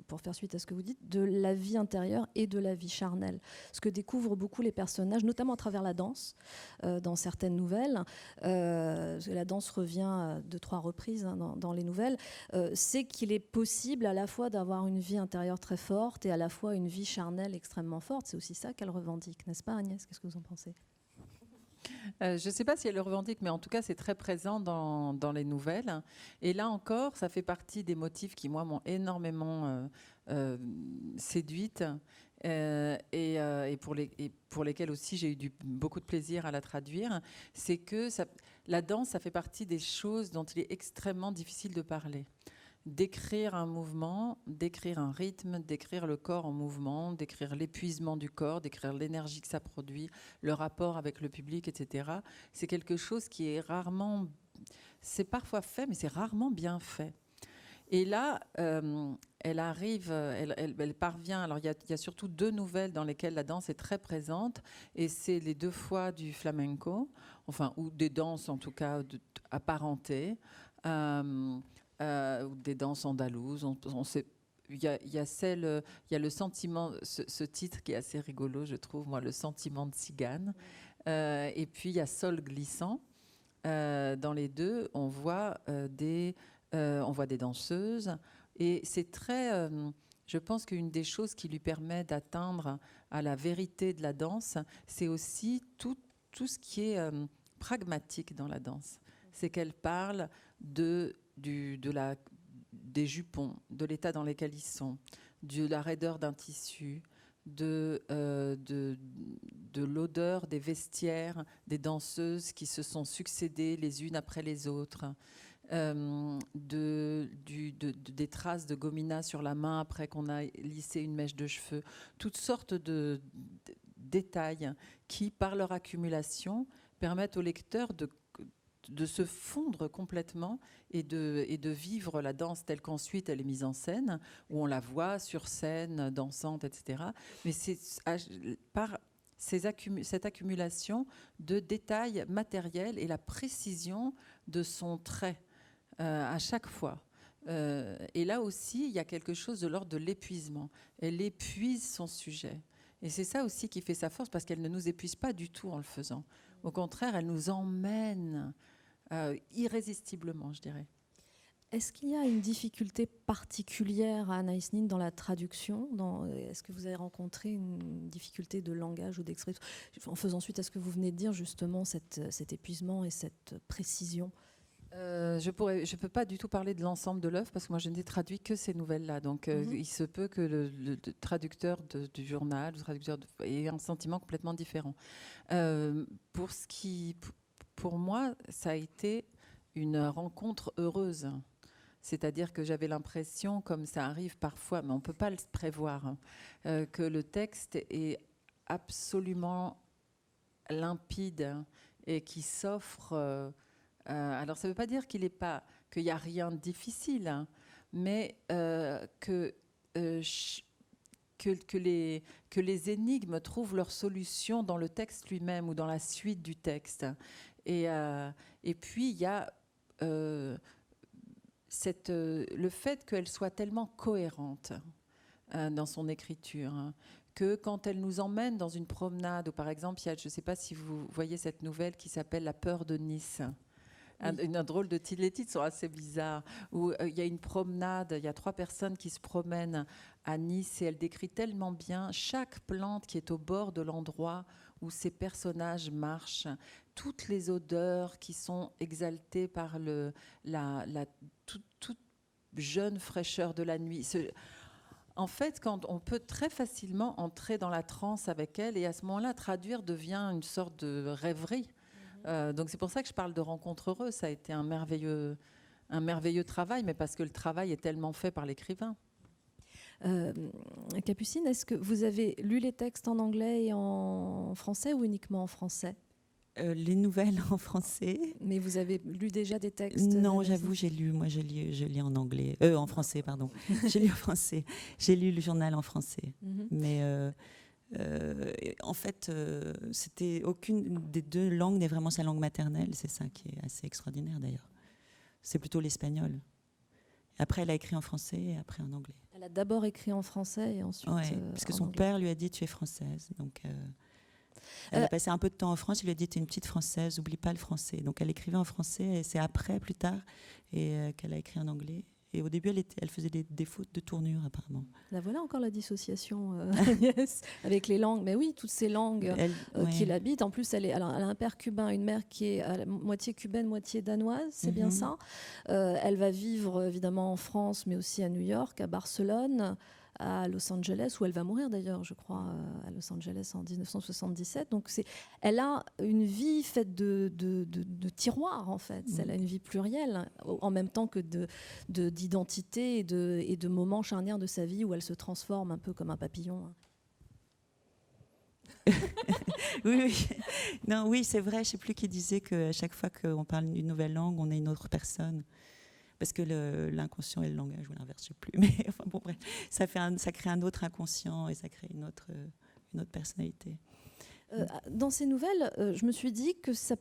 pour faire suite à ce que vous dites, de la vie intérieure et de la vie charnelle. Ce que découvrent beaucoup les personnages, notamment à travers la danse, dans certaines nouvelles. La danse revient 2-3 reprises dans les nouvelles. C'est qu'il est possible à la fois d'avoir une vie intérieure très forte et à la fois une vie charnelle extrêmement forte. C'est aussi ça qu'elle revendique, n'est-ce pas, Agnès? Qu'est-ce que vous en pensez? Je ne sais pas si elle le revendique, mais en tout cas, c'est très présent dans les nouvelles. Et là encore, ça fait partie des motifs qui, moi, m'ont énormément séduite et pour lesquels aussi j'ai eu beaucoup de plaisir à la traduire. C'est que la danse, ça fait partie des choses dont il est extrêmement difficile de parler. D'écrire un mouvement, d'écrire un rythme, d'écrire le corps en mouvement, d'écrire l'épuisement du corps, d'écrire l'énergie que ça produit, le rapport avec le public, etc. C'est quelque chose qui est rarement... C'est parfois fait, mais c'est rarement bien fait. Et là, elle arrive, elle parvient... Alors, il y a surtout 2 nouvelles dans lesquelles la danse est très présente, et c'est les 2 fois du flamenco, enfin, ou des danses, en tout cas, apparentées. Ou des danses andalouses. Il y a le sentiment, ce titre qui est assez rigolo, je trouve, moi, le sentiment de cigane. Et puis il y a Sol glissant. Dans les 2, on voit des danseuses. Et c'est très... je pense qu'une des choses qui lui permet d'atteindre à la vérité de la danse, c'est aussi tout ce qui est pragmatique dans la danse. C'est qu'elle parle des jupons, de l'état dans lequel ils sont, de la raideur d'un tissu, de l'odeur des vestiaires des danseuses qui se sont succédées les unes après les autres, des traces de gomina sur la main après qu'on a lissé une mèche de cheveux, toutes sortes de détails qui, par leur accumulation, permettent au lecteur de se fondre complètement et de vivre la danse telle qu'ensuite elle est mise en scène, où on la voit sur scène, dansante, etc. Mais c'est par cette accumulation de détails matériels et la précision de son trait à chaque fois. Et là aussi, il y a quelque chose de l'ordre de l'épuisement. Elle épuise son sujet. Et c'est ça aussi qui fait sa force, parce qu'elle ne nous épuise pas du tout en le faisant. Au contraire, elle nous emmène irrésistiblement, je dirais. Est-ce qu'il y a une difficulté particulière à Anaïs Nin dans la traduction? Est-ce que vous avez rencontré une difficulté de langage ou d'expression, en faisant suite à ce que vous venez de dire, justement, cet épuisement et cette précision? Je peux pas du tout parler de l'ensemble de l'œuvre parce que moi je n'ai traduit que ces nouvelles-là. Donc il se peut que le traducteur du journal, ait un sentiment complètement différent. Pour moi, ça a été une rencontre heureuse. C'est-à-dire que j'avais l'impression, comme ça arrive parfois, mais on ne peut pas le prévoir, que le texte est absolument limpide et qui s'offre. Alors ça ne veut pas dire qu'il n'y a rien de difficile, hein, mais que les énigmes trouvent leur solution dans le texte lui-même ou dans la suite du texte. Et puis il y a le fait qu'elle soit tellement cohérente dans son écriture, hein, que quand elle nous emmène dans une promenade, ou par exemple, je ne sais pas si vous voyez cette nouvelle qui s'appelle La peur de Nice. Un drôle de titre. Les titres sont assez bizarres. Où il y a une promenade, il y a 3 personnes qui se promènent à Nice et elle décrit tellement bien chaque plante qui est au bord de l'endroit où ces personnages marchent, toutes les odeurs qui sont exaltées par toute jeune fraîcheur de la nuit. En fait, quand on peut très facilement entrer dans la transe avec elle et à ce moment-là, traduire devient une sorte de rêverie. Donc c'est pour ça que je parle de rencontre heureuse. Ça a été un merveilleux travail, mais parce que le travail est tellement fait par l'écrivain. Capucine, est-ce que vous avez lu les textes en anglais et en français ou uniquement en français ? Les nouvelles en français. Mais vous avez lu déjà des textes ? Non, j'avoue, j'ai lu. Moi, je lis en anglais. En français, pardon. J'ai lu en français. J'ai lu le journal en français. Mais en fait, c'était aucune des 2 langues n'est vraiment sa langue maternelle. C'est ça qui est assez extraordinaire, d'ailleurs. C'est plutôt l'espagnol. Après, elle a écrit en français et après en anglais. Elle a d'abord écrit en français et ensuite parce que en son anglais. père lui a dit « tu es française ». Donc, elle a passé un peu de temps en France. Il lui a dit « tu es une petite française, n'oublie pas le français ». Donc, elle écrivait en français et c'est après, plus tard, qu'elle a écrit en anglais. Et au début, elle faisait des fautes de tournure, apparemment. Là, voilà encore la dissociation, Agnès, avec les langues. Mais oui, toutes ces langues qui l'habitent. En plus, elle a un père cubain, une mère qui est à la moitié cubaine, moitié danoise, c'est bien ça. Elle va vivre, évidemment, en France, mais aussi à New York, à Barcelone, à Los Angeles, où elle va mourir d'ailleurs, je crois, à Los Angeles en 1977. Donc elle a une vie faite de tiroirs, en fait. Elle a une vie plurielle, en même temps que d'identité et de moments charnières de sa vie où elle se transforme un peu comme un papillon. Oui. Non, oui, c'est vrai. Je ne sais plus qui disait qu'à chaque fois qu'on parle une nouvelle langue, on est une autre personne. Parce que l'inconscient et le langage, ou l'inverse, je ne sais plus. Mais enfin, bon, bref, ça crée un autre inconscient et ça crée une autre personnalité. Dans ces nouvelles, je me suis dit que ça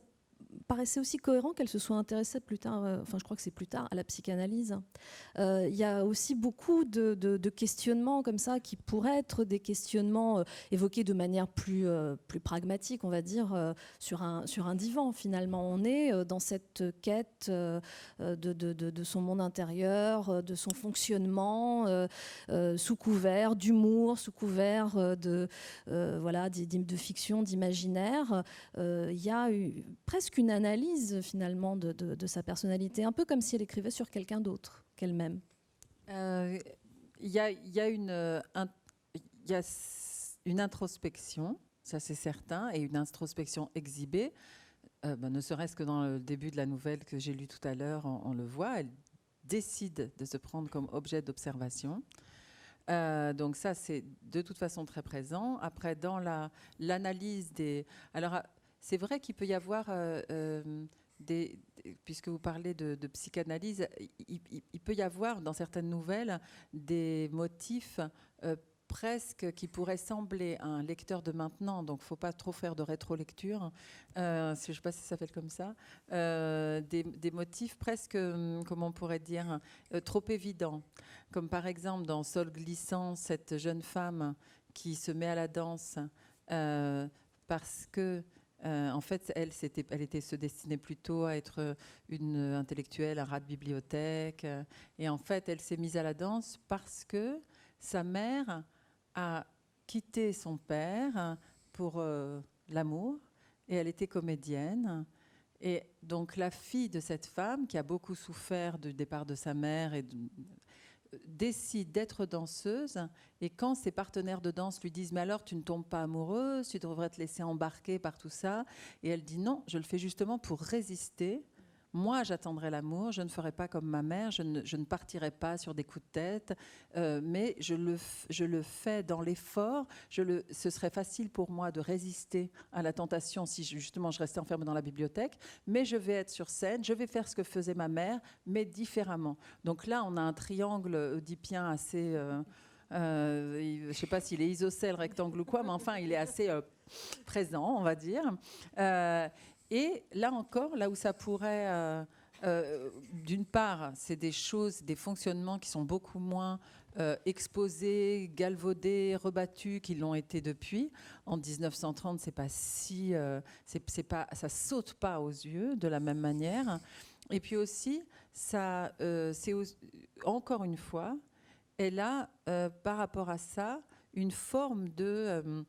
paraissait aussi cohérent qu'elle se soit intéressée plus tard, enfin je crois que c'est plus tard, à la psychanalyse. Il y a aussi beaucoup de questionnements comme ça qui pourraient être des questionnements évoqués de manière plus pragmatique, on va dire, sur un divan finalement. On est dans cette quête de son monde intérieur, de son fonctionnement, sous couvert d'humour, sous couvert de fiction, d'imaginaire. Il y a presque une analyse finalement de sa personnalité, un peu comme si elle écrivait sur quelqu'un d'autre qu'elle-même. Il y a une introspection, ça c'est certain, et une introspection exhibée. Ne serait-ce que dans le début de la nouvelle que j'ai lue tout à l'heure, on le voit, elle décide de se prendre comme objet d'observation. Donc ça, c'est de toute façon très présent. Après, dans l'analyse des... Alors, c'est vrai qu'il peut y avoir puisque vous parlez de psychanalyse, il peut y avoir dans certaines nouvelles des motifs presque qui pourraient sembler à un lecteur de maintenant, donc il ne faut pas trop faire de rétro-lecture, je ne sais pas si ça s'appelle comme ça, des motifs presque, comment on pourrait dire, trop évidents. Comme par exemple dans Sol glissant, cette jeune femme qui se met à la danse parce que en fait, elle se destinait plutôt à être une intellectuelle, un rat de bibliothèque. Et en fait, elle s'est mise à la danse parce que sa mère a quitté son père pour l'amour. Et elle était comédienne. Et donc la fille de cette femme, qui a beaucoup souffert du départ de sa mère, décide d'être danseuse. Et quand ses partenaires de danse lui disent « Mais alors, tu ne tombes pas amoureuse, tu devrais te laisser embarquer par tout ça », et elle dit « Non, je le fais justement pour résister. Moi, j'attendrai l'amour, je ne ferai pas comme ma mère, je ne partirai pas sur des coups de tête, mais je le fais dans l'effort. Ce serait facile pour moi de résister à la tentation si justement je restais enfermée dans la bibliothèque, mais je vais être sur scène, je vais faire ce que faisait ma mère, mais différemment. » Donc là, on a un triangle oedipien assez... je ne sais pas s'il est isocèle, rectangle ou quoi, mais enfin, il est assez présent, on va dire. Et là encore, là où ça pourrait, d'une part, c'est des choses, des fonctionnements qui sont beaucoup moins exposés, galvaudés, rebattus qu'ils l'ont été depuis. En 1930, c'est pas si, ça saute pas aux yeux de la même manière. Et puis aussi, ça, c'est encore une fois, elle a, par rapport à ça, une forme de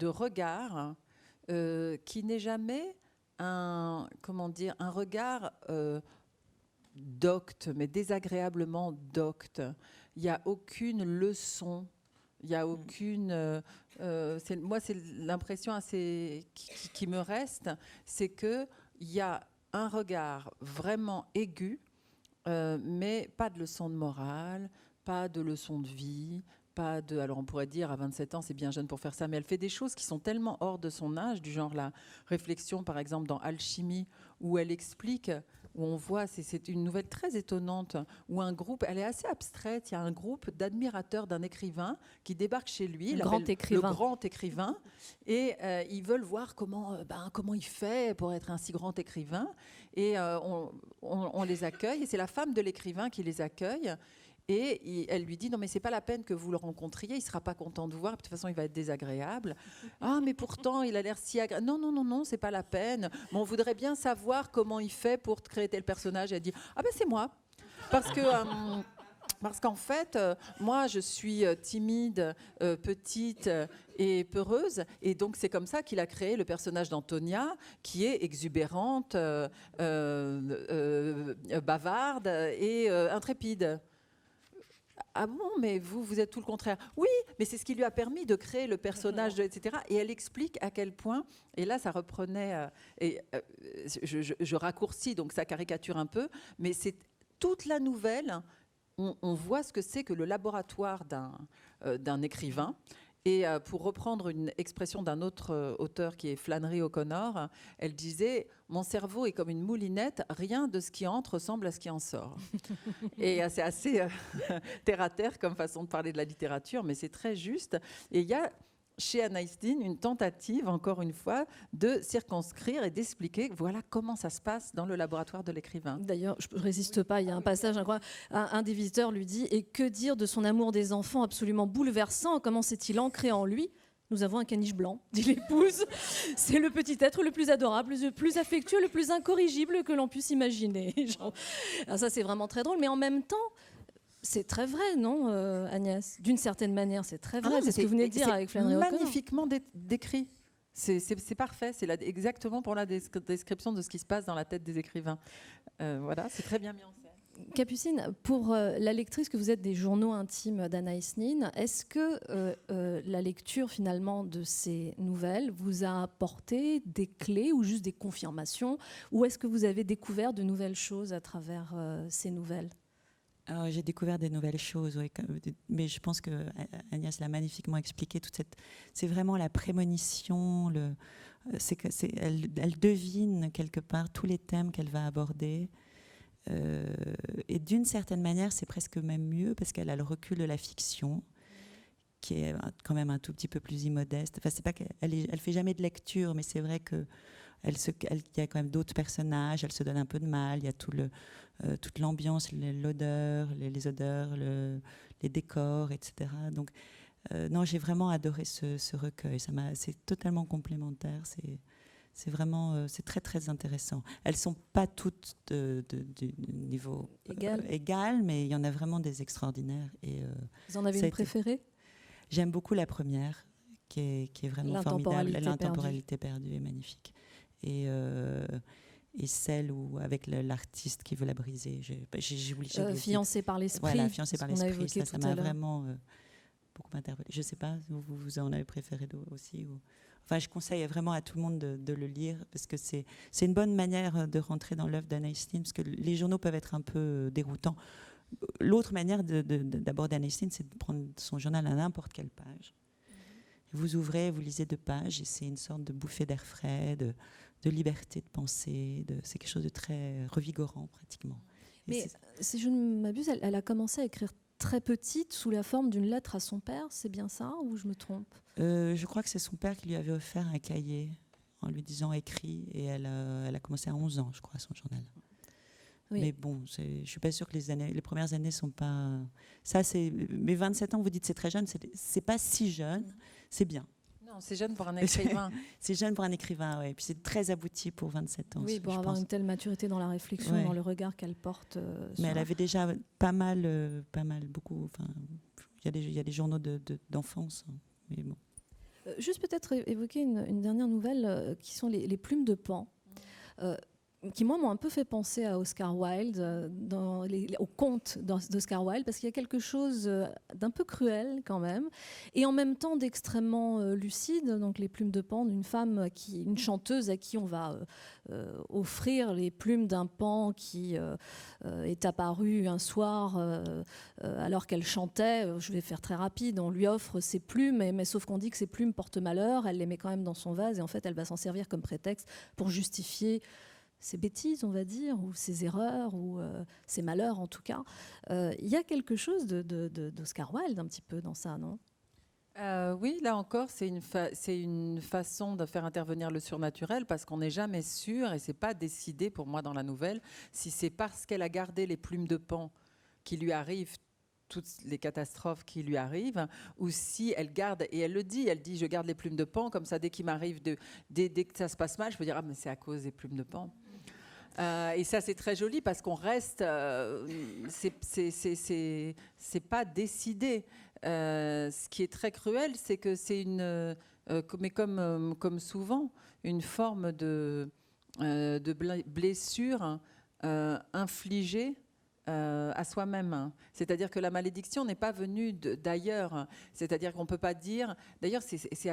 regard. Qui n'est jamais un regard docte, mais désagréablement docte. Il n'y a aucune leçon, il n'y a aucune... moi, c'est l'impression assez qui me reste, c'est qu'il y a un regard vraiment aigu, mais pas de leçon de morale, pas de leçon de vie, alors on pourrait dire à 27 ans c'est bien jeune pour faire ça, mais elle fait des choses qui sont tellement hors de son âge, du genre la réflexion par exemple dans Alchimie, où elle explique, où on voit, c'est une nouvelle très étonnante, où un groupe, elle est assez abstraite, il y a un groupe d'admirateurs d'un écrivain qui débarque chez lui, le grand écrivain, et ils veulent voir comment il fait pour être un si grand écrivain, et on les accueille, et c'est la femme de l'écrivain qui les accueille. Et elle lui dit « Non, mais c'est pas la peine que vous le rencontriez, il sera pas content de vous voir, de toute façon, il va être désagréable. »« Ah, mais pourtant, il a l'air si agréable. »« Non, c'est pas la peine. Mais on voudrait bien savoir comment il fait pour créer tel personnage. » Elle dit « Ah ben, c'est moi. Parce qu'en fait, moi, je suis timide, petite et peureuse. Et donc, c'est comme ça qu'il a créé le personnage d'Antonia, qui est exubérante, bavarde et intrépide. » Ah bon, mais vous êtes tout le contraire. Oui, mais c'est ce qui lui a permis de créer le personnage, etc. Et elle explique à quel point, et là ça reprenait, je raccourcis, donc ça caricature un peu, mais c'est toute la nouvelle, on voit ce que c'est que le laboratoire d'un écrivain. Et pour reprendre une expression d'un autre auteur qui est Flannery O'Connor, elle disait « Mon cerveau est comme une moulinette, rien de ce qui entre ressemble à ce qui en sort. » Et c'est assez terre-à-terre comme façon de parler de la littérature, mais c'est très juste. Et il y a chez Anaïs Nin une tentative, encore une fois, de circonscrire et d'expliquer voilà comment ça se passe dans le laboratoire de l'écrivain. D'ailleurs, je ne résiste pas, il y a un passage incroyable. Un des visiteurs lui dit « Et que dire de son amour des enfants absolument bouleversant? Comment s'est-il ancré en lui ? Nous avons un caniche blanc, dit l'épouse. C'est le petit être le plus adorable, le plus affectueux, le plus incorrigible que l'on puisse imaginer. » Alors ça, c'est vraiment très drôle, mais en même temps, c'est très vrai, non, Agnès? D'une certaine manière, c'est très vrai. C'est ce que vous venez de dire avec Flannery O'Connor. Magnifiquement décrit. C'est parfait. C'est exactement pour la description de ce qui se passe dans la tête des écrivains. Voilà, c'est très bien mis en scène. Capucine, pour la lectrice que vous êtes des journaux intimes d'Anaïs Nin, est-ce que la lecture finalement de ces nouvelles vous a apporté des clés ou juste des confirmations, ou est-ce que vous avez découvert de nouvelles choses à travers ces nouvelles? Alors, j'ai découvert des nouvelles choses, oui, mais je pense que Agnès l'a magnifiquement expliqué. C'est vraiment la prémonition. Elle devine quelque part tous les thèmes qu'elle va aborder. Et d'une certaine manière, c'est presque même mieux parce qu'elle a le recul de la fiction, qui est quand même un tout petit peu plus immodeste. Enfin, c'est pas elle fait jamais de lecture, mais c'est vrai que il y a quand même d'autres personnages. Elle se donne un peu de mal. Il y a toute l'ambiance, l'odeur, les odeurs, les décors, etc. Donc, non, j'ai vraiment adoré ce recueil. C'est totalement complémentaire. C'est vraiment, c'est très très intéressant. Elles sont pas toutes du niveau égal, mais il y en a vraiment des extraordinaires. Et vous en avez une préférée? J'aime beaucoup la première, qui est vraiment formidable. L'intemporalité perdue est magnifique. et celle où, avec l'artiste qui veut la briser. J'ai oublié. Fiancée par l'esprit. Voilà, Fiancée par l'esprit. Évoqué Ça m'a vraiment beaucoup interpellée. Je ne sais pas, vous en avez préféré aussi Enfin, je conseille vraiment à tout le monde de le lire parce que c'est une bonne manière de rentrer dans l'œuvre d'Anaïs Nin, parce que les journaux peuvent être un peu déroutants. L'autre manière d'aborder Anaïs Nin, c'est de prendre son journal à n'importe quelle page. Vous ouvrez, vous lisez 2 pages et c'est une sorte de bouffée d'air frais, de liberté de penser. C'est quelque chose de très revigorant pratiquement. Mais si je ne m'abuse, elle a commencé à écrire très petite sous la forme d'une lettre à son père, c'est bien ça ou je me trompe? Je crois que c'est son père qui lui avait offert un cahier en lui disant écrit, et elle a commencé à 11 ans, je crois, son journal. Oui. Mais bon, je ne suis pas sûre que les premières années ne sont pas... Ça, mais 27 ans, vous dites c'est très jeune, c'est pas si jeune, c'est bien. Non, c'est jeune pour un écrivain. C'est jeune pour un écrivain, oui. Puis c'est très abouti pour 27 ans. Oui, pour avoir une telle maturité dans la réflexion, dans le regard qu'elle porte. Mais elle avait déjà pas mal beaucoup... Enfin, il y a des journaux d'enfance, mais bon. Juste peut-être évoquer une dernière nouvelle qui sont les plumes de Pan. Qui, moi, m'ont un peu fait penser à Oscar Wilde, au conte d'Oscar Wilde, parce qu'il y a quelque chose d'un peu cruel quand même, et en même temps d'extrêmement lucide. Donc les plumes de Pan d'une femme, une chanteuse à qui on va offrir les plumes d'un pan qui est apparu un soir alors qu'elle chantait. Je vais faire très rapide, on lui offre ses plumes, mais sauf qu'on dit que ses plumes portent malheur, elle les met quand même dans son vase, et en fait elle va s'en servir comme prétexte pour justifier ces bêtises, on va dire, ou ces erreurs, ou ces malheurs en tout cas. Il y a quelque chose d'Oscar Wilde un petit peu dans ça, non ? Oui, là encore, c'est une façon de faire intervenir le surnaturel, parce qu'on n'est jamais sûr, et c'est pas décidé pour moi dans la nouvelle, si c'est parce qu'elle a gardé les plumes de Pan qui lui arrivent toutes les catastrophes qui lui arrivent, ou si elle garde, et elle le dit, je garde les plumes de Pan, comme ça dès qu'il m'arrive, dès que ça se passe mal, je peux dire, ah mais c'est à cause des plumes de Pan. Et ça c'est très joli parce qu'on reste, c'est pas décidé. Ce qui est très cruel, c'est que c'est mais comme souvent, une forme de blessure infligée à soi-même. C'est-à-dire que la malédiction n'est pas venue d'ailleurs. C'est-à-dire qu'on ne peut pas dire... D'ailleurs, c'est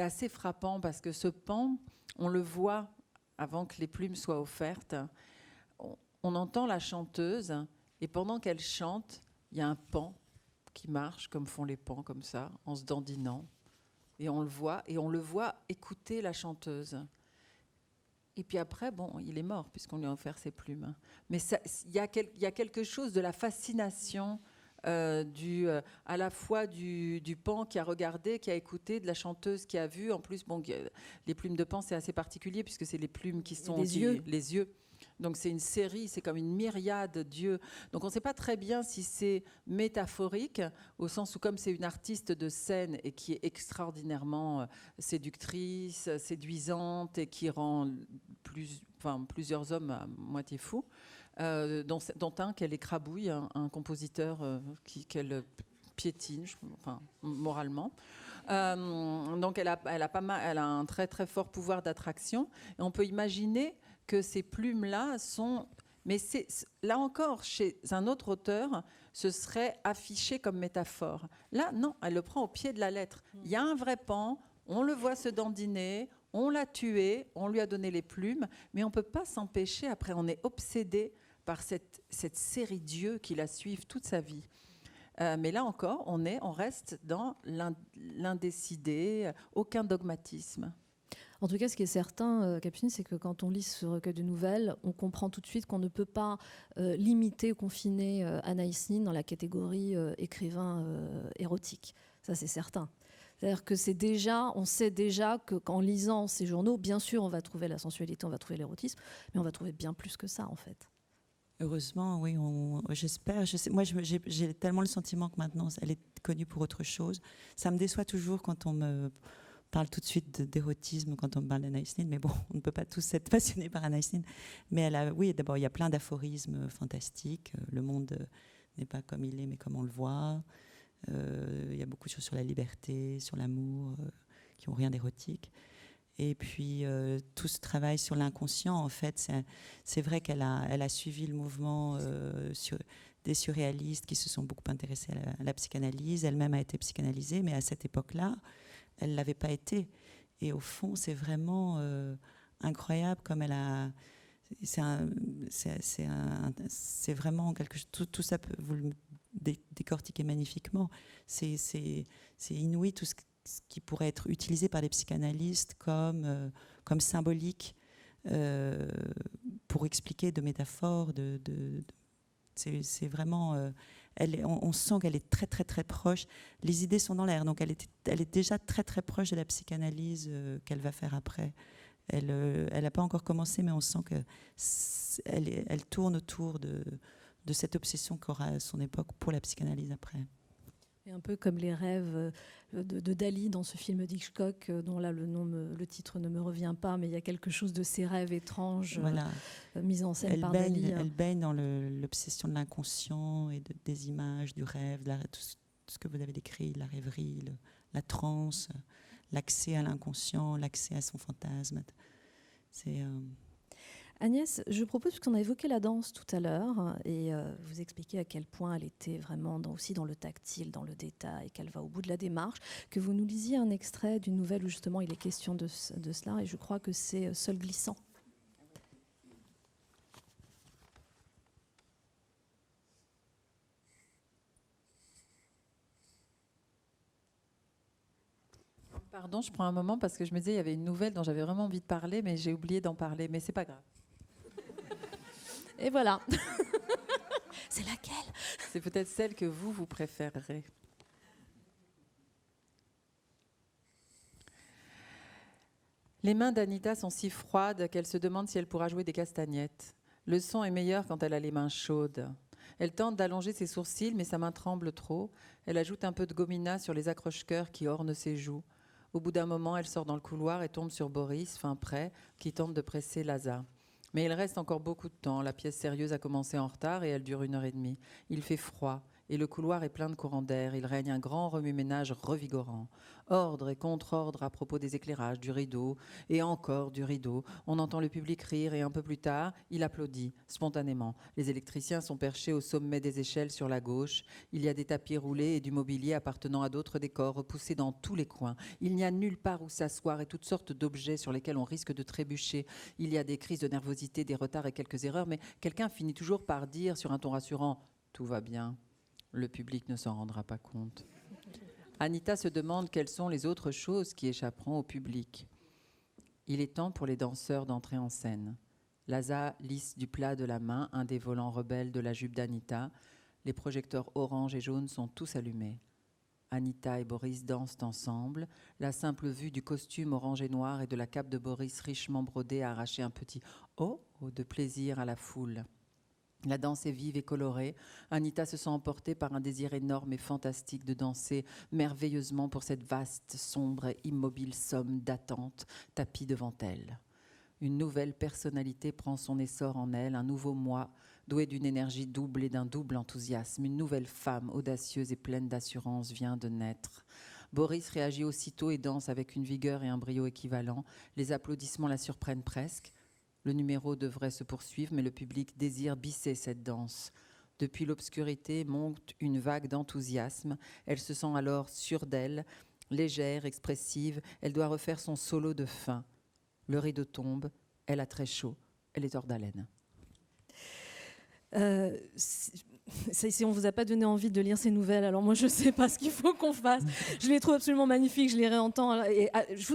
assez frappant parce que ce pan, on le voit avant que les plumes soient offertes. On entend la chanteuse et pendant qu'elle chante, il y a un pan qui marche comme font les pans, comme ça, en se dandinant. Et on le voit écouter la chanteuse. Et puis après, bon, il est mort puisqu'on lui a offert ses plumes. Mais il y a quelque chose de la fascination à la fois du pan qui a regardé, qui a écouté, de la chanteuse qui a vu. En plus, bon, les plumes de pan, c'est assez particulier puisque c'est les plumes qui sont les yeux. Donc c'est une série, c'est comme une myriade d'yeux. Donc on ne sait pas très bien si c'est métaphorique, au sens où comme c'est une artiste de scène et qui est extraordinairement séductrice, séduisante et qui rend plusieurs hommes à moitié fous, dont un qu'elle écrabouille, un compositeur qu'elle piétine, moralement. Donc elle a un très très fort pouvoir d'attraction. Et on peut imaginer que ces plumes-là sont... Mais là encore, chez un autre auteur, ce serait affiché comme métaphore. Là, non, elle le prend au pied de la lettre. Il y a un vrai pan, on le voit se dandiner, on l'a tué, on lui a donné les plumes, mais on ne peut pas s'empêcher, après on est obsédé par cette série d'yeux qui la suivent toute sa vie. Mais là encore, on reste dans l'indécidé, aucun dogmatisme. En tout cas, ce qui est certain, Capucine, c'est que quand on lit ce recueil de nouvelles, on comprend tout de suite qu'on ne peut pas limiter ou confiner Anaïs Nin dans la catégorie écrivain érotique. Ça, c'est certain. C'est-à-dire que on sait déjà qu'en lisant ces journaux, bien sûr, on va trouver la sensualité, on va trouver l'érotisme, mais on va trouver bien plus que ça, en fait. Heureusement, oui, j'espère. Moi, j'ai tellement le sentiment que maintenant, elle est connue pour autre chose. Ça me déçoit toujours quand on me parle tout de suite d'érotisme, quand on me parle d'Anaïs Nin, mais bon, on ne peut pas tous être passionnés par Anaïs Nin. Mais oui, d'abord, il y a plein d'aphorismes fantastiques. Le monde n'est pas comme il est, mais comme on le voit. Il y a beaucoup de choses sur la liberté, sur l'amour, qui n'ont rien d'érotique. Et puis tout ce travail sur l'inconscient, en fait, c'est vrai qu'elle a suivi le mouvement des surréalistes qui se sont beaucoup intéressés à la psychanalyse. Elle-même a été psychanalysée, mais à cette époque-là, elle ne l'avait pas été. Et au fond, c'est vraiment incroyable comme elle a... C'est vraiment quelque chose... Tout ça, vous le décortiquez magnifiquement. C'est inouï tout ce qui pourrait être utilisé par les psychanalystes comme symbolique pour expliquer de métaphores. C'est vraiment... on sent qu'elle est très, très, très proche. Les idées sont dans l'air, donc elle est déjà très, très proche de la psychanalyse qu'elle va faire après. Elle n'a pas encore commencé, mais on sent qu'elle tourne autour de cette obsession qu'aura à son époque pour la psychanalyse après. Et un peu comme les rêves de Dali dans ce film d'Hitchcock, dont là le titre ne me revient pas, mais il y a quelque chose de ces rêves étranges voilà. Mis en scène par Dali. Elle baigne dans l'obsession de l'inconscient et des images, du rêve, tout ce que vous avez décrit, la rêverie, la transe, l'accès à l'inconscient, l'accès à son fantasme. Agnès, je propose, puisqu'on a évoqué la danse tout à l'heure, et vous expliquez à quel point elle était vraiment aussi dans le tactile, dans le détail, qu'elle va au bout de la démarche, que vous nous lisiez un extrait d'une nouvelle où justement il est question de cela, et je crois que c'est Sol glissant. Pardon, je prends un moment parce que je me disais il y avait une nouvelle dont j'avais vraiment envie de parler, mais j'ai oublié d'en parler, mais c'est pas grave. Et voilà. C'est laquelle? C'est peut-être celle que vous préférerez. Les mains d'Anita sont si froides qu'elle se demande si elle pourra jouer des castagnettes. Le son est meilleur quand elle a les mains chaudes. Elle tente d'allonger ses sourcils, mais sa main tremble trop. Elle ajoute un peu de gomina sur les accroche-cœurs qui ornent ses joues. Au bout d'un moment, elle sort dans le couloir et tombe sur Boris, fin prêt, qui tente de presser Laza. Mais il reste encore beaucoup de temps. La pièce sérieuse a commencé en retard et elle dure 1h30. Il fait froid et le couloir est plein de courants d'air. Il règne un grand remue-ménage revigorant. Ordre et contre-ordre à propos des éclairages, du rideau et encore du rideau. On entend le public rire et un peu plus tard, il applaudit spontanément. Les électriciens sont perchés au sommet des échelles sur la gauche. Il y a des tapis roulés et du mobilier appartenant à d'autres décors repoussés dans tous les coins. Il n'y a nulle part où s'asseoir et toutes sortes d'objets sur lesquels on risque de trébucher. Il y a des crises de nervosité, des retards et quelques erreurs, mais quelqu'un finit toujours par dire sur un ton rassurant « Tout va bien ». Le public ne s'en rendra pas compte. Anita se demande quelles sont les autres choses qui échapperont au public. Il est temps pour les danseurs d'entrer en scène. Laza lisse du plat de la main un des volants rebelles de la jupe d'Anita. Les projecteurs orange et jaune sont tous allumés. Anita et Boris dansent ensemble. La simple vue du costume orange et noir et de la cape de Boris richement brodée a arraché un petit « oh » de plaisir à la foule. La danse est vive et colorée. Anita se sent emportée par un désir énorme et fantastique de danser merveilleusement pour cette vaste, sombre et immobile somme d'attente tapie devant elle. Une nouvelle personnalité prend son essor en elle, un nouveau moi, doué d'une énergie double et d'un double enthousiasme. Une nouvelle femme, audacieuse et pleine d'assurance, vient de naître. Boris réagit aussitôt et danse avec une vigueur et un brio équivalents. Les applaudissements la surprennent presque. Le numéro devrait se poursuivre, mais le public désire bisser cette danse. Depuis l'obscurité monte une vague d'enthousiasme. Elle se sent alors sûre d'elle, légère, expressive. Elle doit refaire son solo de fin. Le rideau tombe, elle a très chaud, elle est hors d'haleine. Si on ne vous a pas donné envie de lire ces nouvelles, alors moi je ne sais pas ce qu'il faut qu'on fasse. Je les trouve absolument magnifiques, je les réentends. Et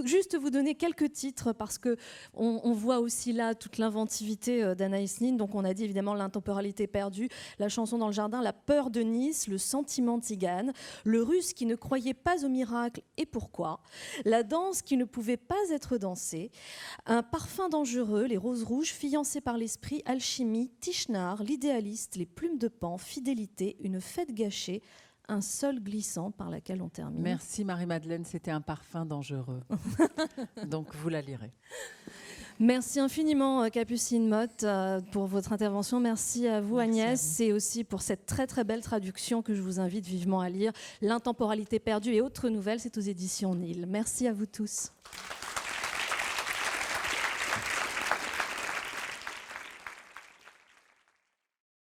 juste vous donner quelques titres parce qu'on voit aussi là toute l'inventivité d'Anaïs Nin. Donc on a dit évidemment l'intemporalité perdue, la chanson dans le jardin, la peur de Nice, le sentiment tzigane, le russe qui ne croyait pas au miracle et pourquoi, la danse qui ne pouvait pas être dansée, un parfum dangereux, les roses rouges, fiancées par l'esprit, alchimie, Tischnar, l'idéaliste, les plumes de pan, fidélité, une fête gâchée, un sol glissant par laquelle on termine. Merci Marie-Madeleine, c'était un parfum dangereux. Donc vous la lirez. Merci infiniment Capucine Motte pour votre intervention. Merci à vous Agnès et aussi pour cette très très belle traduction que je vous invite vivement à lire. L'intemporalité perdue et autres nouvelles, c'est aux éditions Nil. Merci à vous tous.